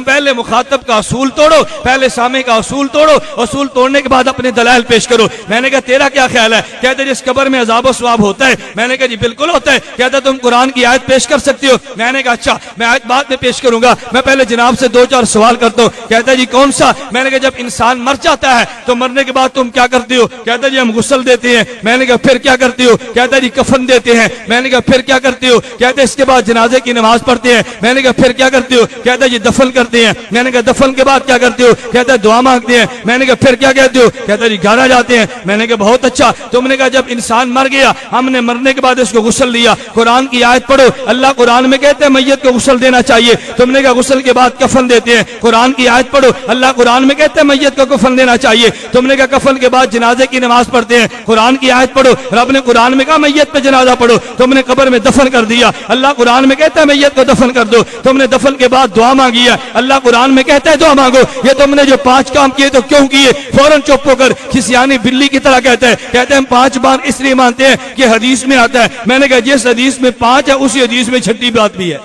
S1: پہلے مخاطب کا اصول توڑو, پہلے سامع کا اصول توڑو, اصول توڑنے کے بعد اپنے دلائل پیش کرو. میں نے کہا تیرا کیا خیال ہے؟ کہتے جس قبر میں عذاب و ثواب ہوتا ہے. میں نے کہا جی بالکل ہوتا ہے. کہتا تم قرآن کی آیت پیش کر سکتے ہو؟ میں نے کہا اچھا میں آیت بعد میں پیش کروں گا, میں پہلے جناب سے 2-4 سوال کرتا ہوں. کہتا جی کون سا؟ میں نے کہا جب انسان مر جاتا ہے تو مرنے کے بعد تم کیا کرتے ہو؟ کہتا جی ہم غسل دیتے ہیں. میں نے کہا پھر کیا کرتے ہو؟ کہتا جی کفن دیتے ہیں. میں نے کہا پھر کیا کرتے ہو؟ کہتے اس کے بعد جنازے کی نماز پڑھتے ہیں. میں نے کہا پھر کیا کرتے ہو؟ کہتا جی دفن کرتے ہیں. میں نے کہا دفن کے بعد کیا کرتے ہو؟ کہتا ہے دعا مانگتے ہیں. میں نے کہا پھر کیا کہتے ہو؟ کہتا جی گھر جاتے ہیں. میں نے کہا بہت اچھا. تم نے کہا جب انسان مر گیا ہم نے مرنے کے بعد اس کو غسل دیا. قرآن کی آیت پڑھو. اللہ قرآن میں کہتے ہیں میت کو غسل دینا چاہیے. تم نے کہا غسل کے بعد کفن دیتے ہیں. قرآن کی آیت پڑھو. اللہ قرآن میں کہتے ہیں میت کو کفن دینا چاہیے. تم نے کہا کفن کے بعد جنازے کی نماز پڑھتے ہیں. قرآن کی آیت پڑھو. رب نے قرآن میں کہا میت پہ جنازہ پڑھو. تم نے قبر میں دفن کر دیا. اللہ قرآن میں کہتا ہے میت کو دفن کر دو. تم نے دفن کے بعد دعا مانگی ہے. اللہ قرآن میں کہتا ہے دعا مانگو. یہ تم نے جو 5 کام کیے تو کیوں کیے؟ فوراً چپ ہو کر کھسیانی بلی کی طرح کہتا ہے. کہتے ہیں ہم 5 بار اس لیے مانتے ہیں کہ حدیث میں آتا ہے. میں نے کہا جس حدیث میں 5 ہے اسی حدیث میں 6 بات بھی ہے.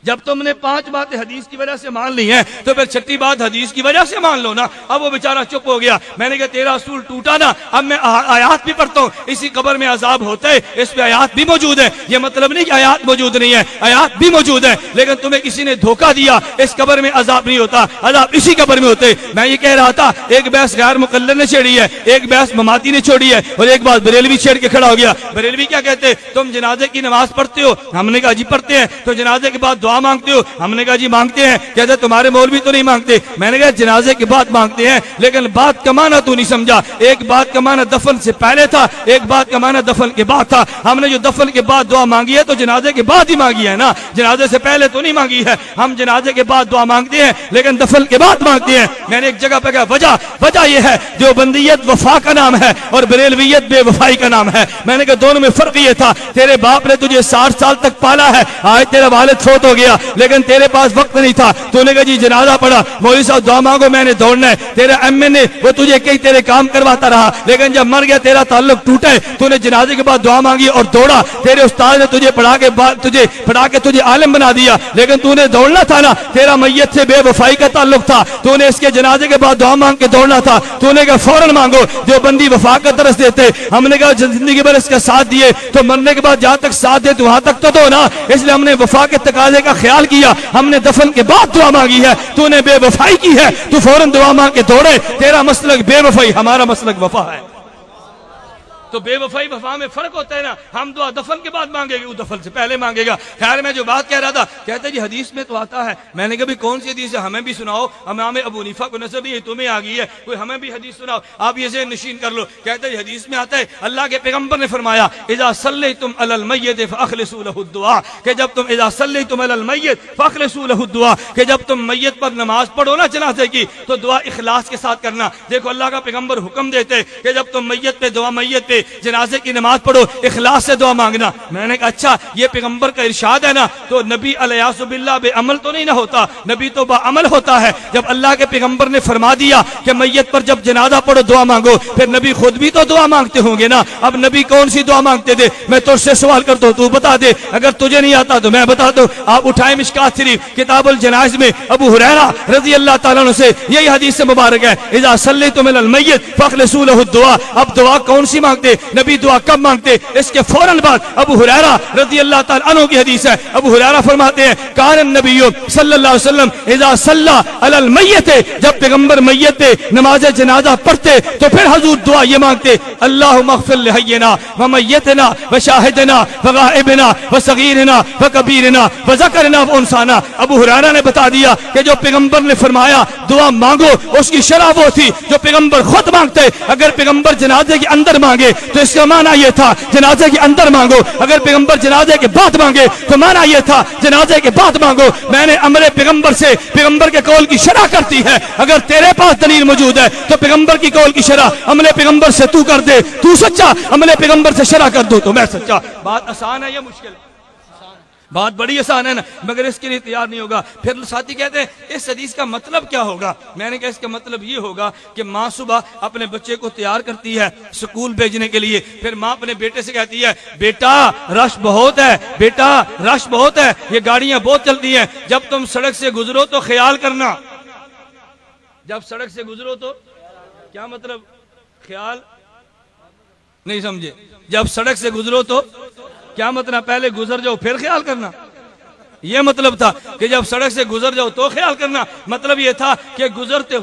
S1: جب تم نے 5 باتیں حدیث کی وجہ سے مان لی ہیں تو پھر 6 بات حدیث کی وجہ سے مان لو نا. اب وہ بیچارہ چپ ہو گیا. میں نے کہا تیرا اصول ٹوٹا نا. اب میں آیات بھی پڑھتا ہوں. اسی قبر میں عذاب ہوتا ہے, اس پہ آیات بھی موجود ہے. یہ مطلب نہیں کہ آیات موجود نہیں ہے, آیات بھی موجود ہے. لیکن تمہیں کسی نے دھوکہ دیا اس قبر میں عذاب نہیں ہوتا, عذاب اسی قبر میں ہوتے. میں یہ کہہ رہا تھا ایک بحث غیر مقلد نے چھیڑی ہے, ایک بحث مماتی نے چھوڑی ہے, اور ایک بات بریلوی چھیڑ کے کھڑا ہو گیا. بریلوی کیا کہتے؟ تم جنازے کی نماز پڑھتے ہو. ہم نے کہا جی پڑھتے ہیں. تو جنازے کے بعد دعا مانگتے ہو؟ ہم نے کہا جی مانگتے ہیں. کہتے تمہارے مولوی تو نہیں مانگتے. میں نے کہا جنازے کے بعد مانگتے ہیں, لیکن بات کا معنی تو نہیں سمجھا. ایک بات کا معنی دفن سے پہلے تھا, ایک بات کا معنی دفن کے بعد تھا. ہم نے جو دفن کے بعد دعا مانگی ہے تو جنازے کے بعد ہی مانگی ہے نا, جنازے سے پہلے تو نہیں مانگی ہے. ہم جنازے کے بعد دعا مانگتے ہیں لیکن دفن کے بعد مانگتے ہیں. میں نے ایک جگہ پہ کہا وجہ یہ ہے دیوبندیت وفا کا نام ہے اور بریلویت بے وفائی کا نام ہے. میں نے کہا دونوں میں فرق یہ تھا, تیرے باپ نے تجھے 60 سال تک پالا ہے, آج تیرا والد فوت ہو گیا لیکن تیرے پاس وقت نہیں تھا. تو نے کہا جی جنازہ پڑھا, مولوی صاحب دعا مانگو میں نے دوڑنا ہے. تیرا ایم این اے وہ تجھے کئی تیرے کام کرواتا رہا, لیکن جب مر گیا تیرا تعلق ٹوٹا ہے. تو نے جنازے کے بعد دعا مانگی اور دوڑا. تیرے استاد نے تجھے پڑھا کے تجھے عالم بنا دیا, لیکن تو نے دوڑنا تھا نا. تیرا میت سے بے وفائی کا تعلق تھا, تو نے اس کے جنازے کے بعد دعا مانگ کے دوڑنا تھا. تو نے کہا فوراً مانگو. جو بندی وفا کا درس دیتے, ہم نے کہا زندگی بھر اس کا ساتھ دیے تو مرنے کے بعد جہاں تک ساتھ دے تو وہاں تک تو دو نا. اس لیے ہم نے وفا کے تقاضے کا خیال کیا, ہم نے دفن کے بعد دعا مانگی ہے. تو نے بے وفائی کی ہے, تو فوراً دعا مانگ کے دوڑے. تیرا مسلک بے وفائی, ہمارا مسلک وفا ہے. تو بے وفائی وفا میں فرق ہوتا ہے نا. ہم دعا دفن کے بعد مانگے گا, وہ دفن سے پہلے مانگے گا. خیر میں جو بات کہہ رہا تھا, کہتے جی حدیث میں تو آتا ہے. میں نے کہا بھی کون سی حدیث ہے, ہمیں بھی سناؤ. امام ابو حنیفہ کو نسب ہے, تمہیں آ گئی ہے, کوئی ہمیں بھی حدیث سناؤ. آپ یہ ذہن نشین کر لو. کہتے جی حدیث میں آتا ہے اللہ کے پیغمبر نے فرمایا اذا صلیتم علی المیت فاخلصوا له الدعاء, کہ جب تم اذا صلیتم علی المیت فاخلصوا له الدعاء, کہ جب تم میت پر نماز پڑھو نا جنازے کی تو دعا اخلاص کے ساتھ کرنا. دیکھو اللہ کا پیغمبر حکم دیتے کہ جب تم میت پہ جنازے کی نماز پڑھو اخلاص سے دعا مانگنا. میں نے کہا اچھا یہ پیغمبر کا ارشاد ہے نا, تو نبی علیہ باللہ بے عمل تو نہیں نہ ہوتا, نبی تو با عمل ہوتا ہے. جب اللہ کے پیغمبر نے فرما دیا کہ میت پر جب جنازہ پڑھو دعا مانگو, پھر نبی خود بھی تو دعا مانگتے ہوں گے نا. اب نبی کون سی دعا مانگتے تھے؟ میں تجھ سے سوال کرتا ہوں, تو بتا دے. اگر تجھے نہیں آتا تو میں بتا دوں. آپ اٹھائیں مشکات شریف کتاب الجنائز میں ابو ہریرہ رضی اللہ تعالیٰ عنہ سے یہی حدیث سے مبارک ہے اذا صلیتم علی المیت فاخلصوا له الدعاء. اب دعا کون سی مانگتے نبی؟ دعا کب مانگتے؟ اس کے فوراً بعد. ابو ہریرہ رضی اللہ تعالیٰ عنہ کی حدیث ہے, ابو ہریرہ فرماتے ہیں کان النبی صلی اللہ علیہ وسلم اذا صلی علی المیت, جب پیغمبر میت پہ نماز جنازہ پڑھتے تو پھر حضور دعا یہ مانگتے اللہم اغفر لحینا ومیتنا وشاہدنا وغائبنا وصغیرنا وکبیرنا وذکرنا وانثانا. ابو ہریرہ نے بتا دیا کہ جو پیغمبر نے فرمایا دعا مانگو اس کی شرح وہ تھی جو پیغمبر خود مانگتے. اگر پیغمبر جنازے کے اندر مانگے تو اس کا معنی یہ تھا جنازے کے اندر مانگو, اگر پیغمبر جنازے کے بعد مانگے تو معنی یہ تھا جنازے کے بعد مانگو. میں نے عمل پیغمبر سے پیغمبر کے قول کی شرح کرتی ہے. اگر تیرے پاس دلیل موجود ہے تو پیغمبر کی قول کی شرح عمل پیغمبر سے تو کر دے, تو سچا, عمل پیغمبر سے شرح کر دو تو میں سچا. بات آسان ہے یا مشکل ہے؟ بات بڑی آسان ہے نا، مگر اس کے لیے تیار نہیں ہوگا۔ پھر ساتھی کہتے ہیں اس حدیث کا مطلب کیا ہوگا؟ میں نے کہا اس کا مطلب یہ ہوگا کہ ماں صبح اپنے بچے کو تیار کرتی ہے سکول بھیجنے کے لیے، پھر ماں اپنے بیٹے سے کہتی ہے بیٹا رش بہت ہے، بیٹا رش بہت ہے، یہ گاڑیاں بہت چلتی ہیں، جب تم سڑک سے گزرو تو خیال کرنا۔ جب سڑک سے گزرو تو کیا مطلب؟ خیال نہیں سمجھے؟ جب سڑک سے گزرو تو کیا مطلب؟ پہلے گزر جاؤ پھر خیال کرنا، یہ مطلب تھا کہ جب سڑک سے گزر جاؤ تو خیال کرنا۔ مطلب یہ تھا کہ گزرتے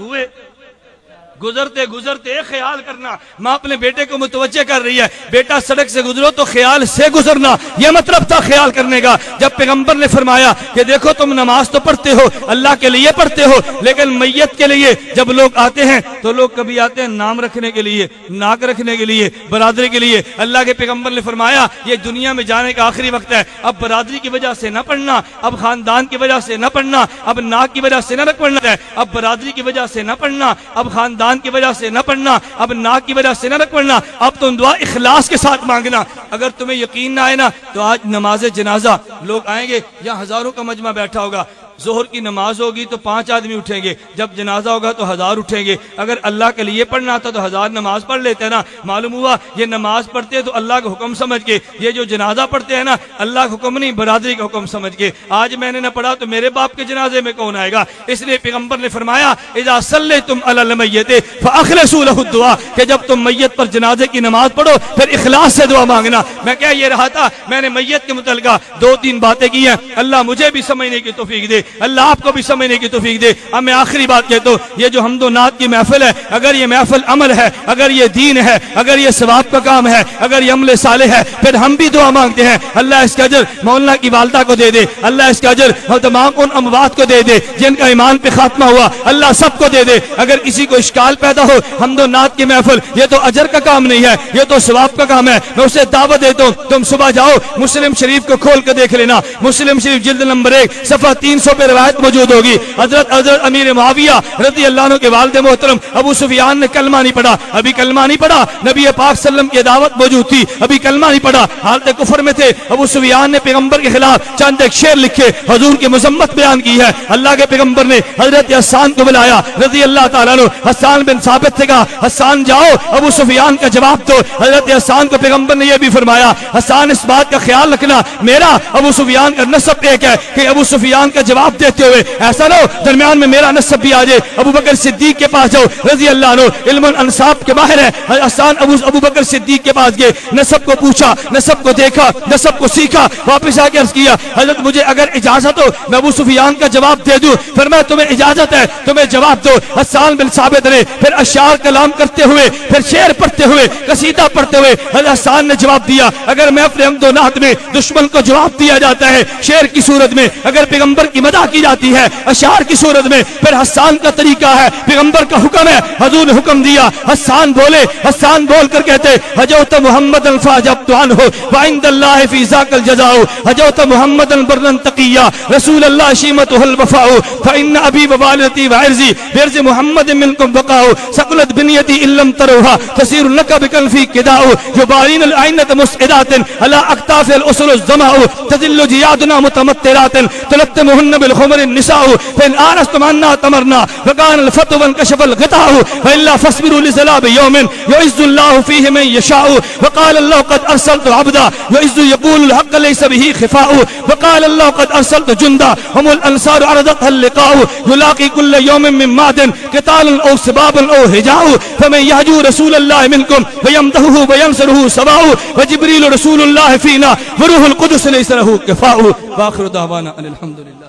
S1: خیال کرنا۔ ماں اپنے بیٹے کو متوجہ کر رہی ہے بیٹا سڑک سے گزرو تو خیال سے گزرنا، یہ مطلب تھا خیال کرنے کا۔ جب پیغمبر نے فرمایا کہ دیکھو تم نماز تو پڑھتے ہو، اللہ کے لیے پڑھتے ہو، لیکن میت کے لیے جب لوگ آتے ہیں تو لوگ کبھی آتے ہیں نام رکھنے کے لیے، ناک رکھنے کے لیے، برادری کے لیے۔ اللہ کے پیغمبر نے فرمایا یہ دنیا میں جانے کا آخری وقت ہے، اب برادری کی وجہ سے نہ پڑھنا، اب خاندان کی وجہ سے نہ پڑھنا، اب ناک کی وجہ سے نہ پڑھنا ہے، اب برادری کی وجہ سے نہ پڑھنا، اب خاندان کی وجہ سے نہ پڑھنا، اب ناک کی وجہ سے نہ پڑھنا، اب تم دعا اخلاص کے ساتھ مانگنا۔ اگر تمہیں یقین نہ آئے نا تو آج نماز جنازہ لوگ آئیں گے، یہاں ہزاروں کا مجمع بیٹھا ہوگا، ظہر کی نماز ہوگی تو 5 آدمی اٹھیں گے، جب جنازہ ہوگا تو 1000 اٹھیں گے۔ اگر اللہ کے لیے پڑھنا تھا تو 1000 نماز پڑھ لیتے نا۔ معلوم ہوا یہ نماز پڑھتے تو اللہ کا حکم سمجھ کے، یہ جو جنازہ پڑھتے ہیں نا اللہ کا حکم نہیں برادری کا حکم سمجھ کے۔ آج میں نے نہ پڑھا تو میرے باپ کے جنازے میں کون آئے گا؟ اس لیے پیغمبر نے فرمایا اذا صلیتم علی المیت فاخلصوا له الدعاء، کہ جب تم میت پر جنازے کی نماز پڑھو پھر اخلاص سے دعا مانگنا۔ میں کہہ یہ رہا تھا میں نے میت کے متعلقہ 2-3 باتیں کی ہیں، اللہ مجھے بھی سمجھنے کی توفیق دے، اللہ آپ کو بھی سمجھنے کی توفیق دے۔ اب میں آخری بات کہتا ہوں، یہ جو حمد و نعت کی محفل ہے، اگر یہ محفل عمل ہے، اگر یہ دین ہے، اگر یہ ثواب کا کام ہے، اگر یہ عمل صالح ہے، پھر ہم بھی دعا مانگتے ہیں اللہ اس کا اجر مولانا کی والدہ کو دے دے، اللہ اس کا اجر تمام ان اموات کو دے دے جن کا ایمان پہ خاتمہ ہوا، اللہ سب کو دے دے۔ اگر کسی کو اشکال پیدا ہو حمد و نعت کی محفل یہ تو اجر کا کام نہیں ہے، یہ تو ثواب کا کام ہے، میں اسے دعوت دیتا ہوں تم صبح جاؤ مسلم شریف کو کھول کے دیکھ لینا، مسلم شریف جلد نمبر 1 صفحہ 300 پہ روایت موجود ہوگی۔ حضرت امیر معاویہ رضی اللہ عنہ کے والد محترم ابو سفیان نے کلمہ نہیں پڑھا، ابھی کلمہ نہیں پڑھا، نبی پاک صلی اللہ علیہ وسلم کی دعوت موجود تھی، ابھی کلمہ نہیں پڑھا، حالت کفر میں تھے۔ ابو سفیان نے پیغمبر کے خلاف چند ایک شعر لکھے، حضور کی مذمت بیان کی ہے۔ اللہ کے پیغمبر نے حضرت حسان کو بلایا رضی اللہ تعالیٰ عنہ، حسان بن ثابت سے کہا حسان جاؤ ابو سفیان کا جواب دو۔ حضرت حسان کو پیغمبر نے یہ بھی فرمایا حسان اس بات کا خیال رکھنا میرا ابو سفیان کا نسب ایک ہے کہ ابو سفیان کا جواب دیتے ہوئے ایسا نہ ہو درمیان میں میرا نسب بھی آ جائے۔ ابو بکر صدیق کے پاس جاؤ رضی اللہ عنہ، علم الانساب کے ماہر ہے، حسان ابو بکر صدیق کے پاس گئے، نسب کو پوچھا، نسب کو دیکھا، نسب کو سیکھا، واپس آ کے عرض کیا حضرت مجھے اگر اجازت ہو میں ابو سفیان کا جواب دے دوں۔ فرمایا تمہیں اجازت ہے تمہیں جواب دو۔ حسان بن ثابت نے پھر اشعار کلام کرتے ہوئے، پھر شعر پڑھتے ہوئے، قصیدہ پڑھتے ہوئے حضرت حسان نے جواب دیا اگر میں اپنے حمد و نعت میں دشمن کو جواب دیا جاتا ہے شعر کی صورت میں، اگر پیغمبر کی مدح کی جاتی ہے اشعار کی صورت میں، پھر حسان کا طریقہ ہے، پیغمبر کا حکم ہے، حضور نے حکم دیا حسان بولے، حسان بول کر کہتے حجوت محمد فاجبت عنہ وعند اللہ فی ذاک الجزاء، حجوت محمد برا تقیا رسول اللہ شیمتہ الوفاء فإن ابی ووالدتی وعرضی بعرض محمد منکم بقاء ثقلت بنیتی ان لم تروها تسیر لک بکلفی قداء یبارین العینة مسعدات على اکتاف الاسر الزماء تذل جیادنا متمطرات تلتمهن بالخمر النساء فإن آرستم عنا تمرنا وكان الفتو وانكشف الغطاء وإلا فاصبروا لزلاب يوم يعز الله فيه من يشاء وقال الله قد أرسلت عبدا يعز يقول الحق ليس به خفاء وقال الله قد أرسلت جندا هم الأنصار عرضتها اللقاء يلاقي كل يوم من معد قتال أو سباب أو هجاء فمن يهجو رسول الله منكم ويمدحه وينصره سواء وجبريل رسول الله فينا وروح القدس ليس له كفاء وآخر دعوانا أن الحمد لله۔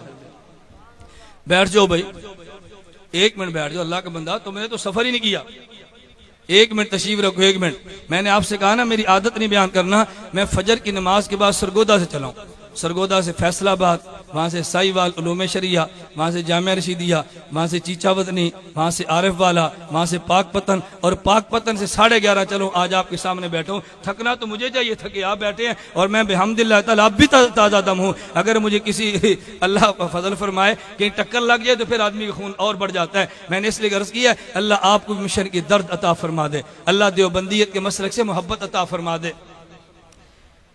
S1: بیٹھ جاؤ بھائی، 1 منٹ بیٹھ جاؤ، اللہ کا بندہ تم نے تو سفر ہی نہیں کیا، 1 منٹ تشریف رکھو، 1 منٹ۔ میں نے آپ سے کہا نا میری عادت نہیں بیان کرنا، میں فجر کی نماز کے بعد سرگودا سے چلاؤں، سرگودا سے فیصل آباد، وہاں سے سائیوال علوم شریعہ، وہاں سے جامعہ رشیدیہ، وہاں سے چیچا وطنی، وہاں سے عارف والا، وہاں سے پاک پتن، اور پاک پتن سے 11:30 چلوں آج آپ کے سامنے بیٹھا ہوں۔ تھکنا تو مجھے چاہیے، تھکے آپ بیٹھے ہیں، اور میں بحمدللہ تعالیٰ اب بھی تازہ دم ہوں۔ اگر مجھے کسی اللہ فضل فرمائے کہ ٹکر لگ جائے تو پھر آدمی کا خون اور بڑھ جاتا ہے۔ میں نے اس لیے عرض کیا ہے اللہ آپ کو مشن کی درد عطا فرما دے، اللہ دیوبندیت کے مسلک سے محبت عطا فرما دے۔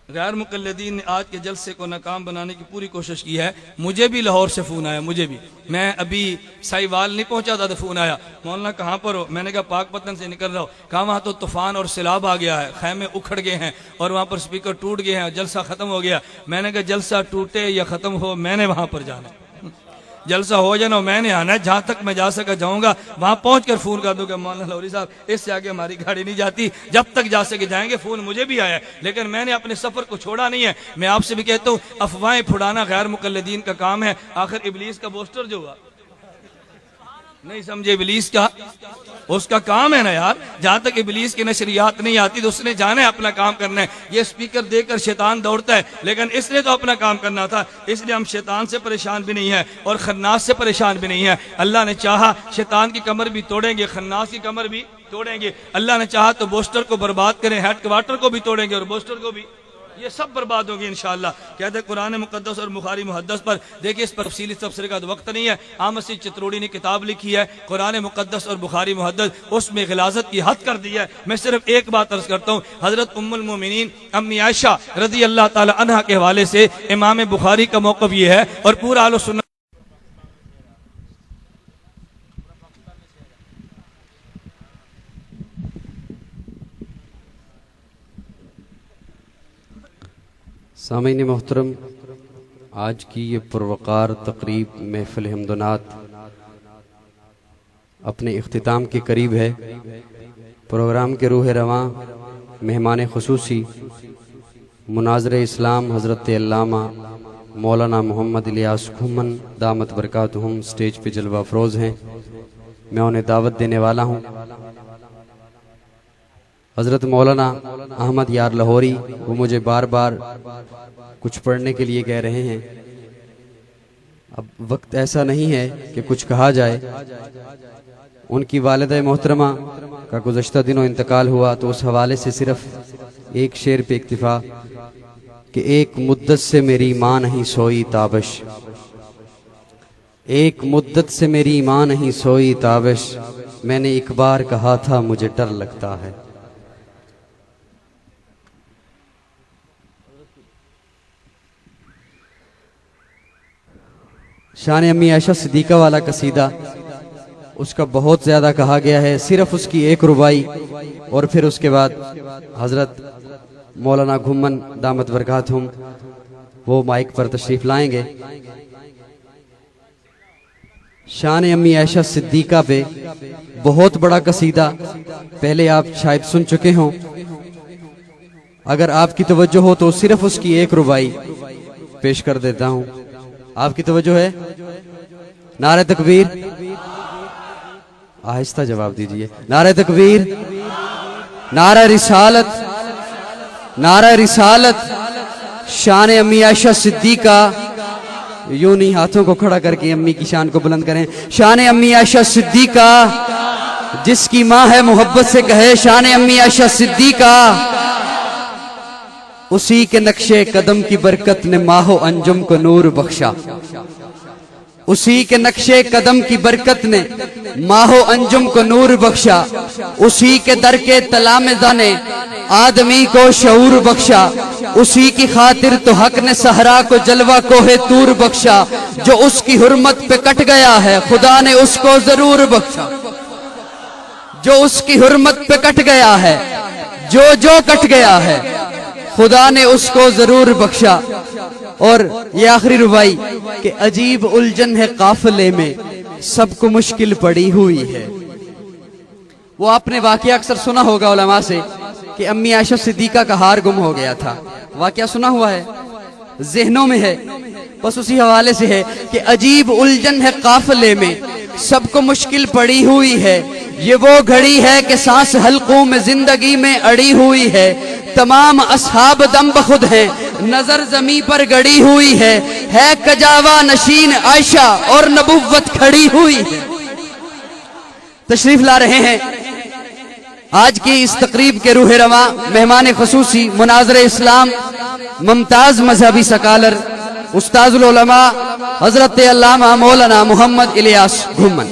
S1: غیر مقلدین نے آج کے جلسے کو ناکام بنانے کی پوری کوشش کی ہے. مجھے بھی لاہور سے فون آیا, مجھے بھی, میں ابھی سائیوال نہیں پہنچا تھا تو فون آیا, مولانا کہاں پر ہو؟ میں نے کہا پاک پتن سے نکل رہا ہوں. کہا وہاں تو طوفان اور سیلاب آ گیا ہے, خیمے اکھڑ گئے ہیں اور وہاں پر سپیکر ٹوٹ گئے ہیں, جلسہ ختم ہو گیا. میں نے کہا جلسہ ٹوٹے یا ختم ہو, میں نے وہاں پر جانا ہے, جلسہ ہو جانا میں نے آنا ہے. جہاں تک میں جا سکا جاؤں گا, وہاں پہنچ کر فون کر دوں گا مولانا لاہوری صاحب اس سے آگے ہماری گاڑی نہیں جاتی, جب تک جا سکے جائیں گے. فون مجھے بھی آیا ہے لیکن میں نے اپنے سفر کو چھوڑا نہیں ہے. میں آپ سے بھی کہتا ہوں افواہیں پھڑانا غیر مقلدین کا کام ہے. آخر ابلیس کا بوسٹر جو ہوا نہیں سمجھے, ابلیس کا اس کا کام ہے نا یار. جہاں تک ابلیس کی نشریات نہیں آتی تو اس نے جانا ہے اپنا کام کرنا ہے. یہ سپیکر دے کر شیطان دوڑتا ہے لیکن اس نے تو اپنا کام کرنا تھا. اس لیے ہم شیطان سے پریشان بھی نہیں ہیں اور خناس سے پریشان بھی نہیں ہیں. اللہ نے چاہا شیطان کی کمر بھی توڑیں گے, خناس کی کمر بھی توڑیں گے. اللہ نے چاہا تو بوسٹر کو برباد کریں, ہیڈ کوارٹر کو بھی توڑیں گے اور بوسٹر کو بھی, یہ سب برباد ہوں گی انشاءاللہ. کہتے ہیں قرآن مقدس اور بخاری محدث پر, دیکھیں اس پر تفصیلی تبصرے کا وقت نہیں ہے. عام مسیح چتروڑی نے کتاب لکھی ہے قرآن مقدس اور بخاری محدث, اس میں غلاظت کی حد کر دی ہے. میں صرف ایک بات عرض کرتا ہوں, حضرت ام المومنین امی عائشہ رضی اللہ تعالی عنہا کے حوالے سے امام بخاری کا موقف یہ ہے اور پورا اہل سنت
S3: سامعین محترم, آج کی یہ پروقار تقریب محفل حمد و نعت اپنے اختتام کے قریب ہے. پروگرام کے روح رواں مہمان خصوصی مناظر اسلام حضرت علامہ مولانا محمد الیاس گھمن دامت برکاتہم سٹیج پہ جلوہ افروز ہیں. میں انہیں دعوت دینے والا ہوں. حضرت مولانا احمد یار لاہوری, وہ مجھے بار بار کچھ پڑھنے کے لیے کہہ رہے ہیں. اب وقت ایسا نہیں ہے کہ کچھ کہا جائے. ان کی والدہ محترمہ کا گزشتہ دنوں انتقال ہوا تو اس حوالے سے صرف ایک شعر پہ اکتفا کہ ایک مدت سے میری ماں نہیں سوئی تابش, ایک مدت سے میری ماں نہیں سوئی تابش, میں نے ایک بار کہا تھا مجھے ڈر لگتا ہے. شان امی عائشہ صدیقہ والا قصیدہ, اس کا بہت زیادہ کہا گیا ہے, صرف اس کی ایک ربائی اور پھر اس کے بعد حضرت مولانا گھمن دامت برکاتہم وہ مائک پر تشریف لائیں گے. شان امی عائشہ صدیقہ پہ بہت بڑا قصیدہ پہلے آپ شاید سن چکے ہوں. اگر آپ کی توجہ ہو تو صرف اس کی ایک ربائی پیش کر دیتا ہوں. آپ کی توجہ ہے؟ نعرہ تکبیر, آہستہ جواب دیجئے. نعرہ تکبیر, نعرہ رسالت, نعرہ رسالت. شان امی عائشہ صدیقہ, یوں نہیں ہاتھوں کو کھڑا کر کے امی کی شان کو بلند کریں. شان امی عائشہ صدیقہ, جس کی ماں ہے محبت سے کہے شان امی عائشہ صدیقہ. اسی کے نقشے قدم کی برکت نے ماہ و انجم کو نور بخشا, اسی کے نقشے قدم کی برکت نے ماہ و انجم کو نور بخشا, اسی کے در کے تلامذہ نے آدمی کو شعور بخشا, اسی کی خاطر تو حق نے صحرا کو جلوہ کوہ طور بخشا. جو اس کی حرمت پہ کٹ گیا ہے خدا نے اس کو ضرور بخشا, جو اس کی حرمت پہ کٹ گیا ہے, جو کٹ گیا ہے خدا نے اس کو ضرور بخشا. اور یہ آخری ربائی کہ عجیب الجھن ہے قافلے میں سب کو مشکل پڑی ہوئی ہے. وہ آپ نے واقعہ اکثر سنا ہوگا علماء سے کہ امی عائشہ صدیقہ کا ہار گم ہو گیا تھا. واقعہ سنا ہوا ہے, ذہنوں میں ہے, بس اسی حوالے سے ہے کہ عجیب الجھن ہے قافلے میں سب کو مشکل پڑی ہوئی ہے. یہ وہ گھڑی ہے کہ سانس حلقوں میں زندگی میں اڑی ہوئی ہے. تمام اصحاب دم بخود ہیں, نظر زمیں پر گڑی ہوئی ہے کجاوا نشین عائشہ اور نبوت کھڑی ہوئی ہے. تشریف لا رہے ہیں آج کی اس تقریب کے روح رواں مہمان خصوصی مناظر اسلام ممتاز مذہبی سکالر استاذ العلماء حضرت علامہ مولانا محمد الیاس گھمن.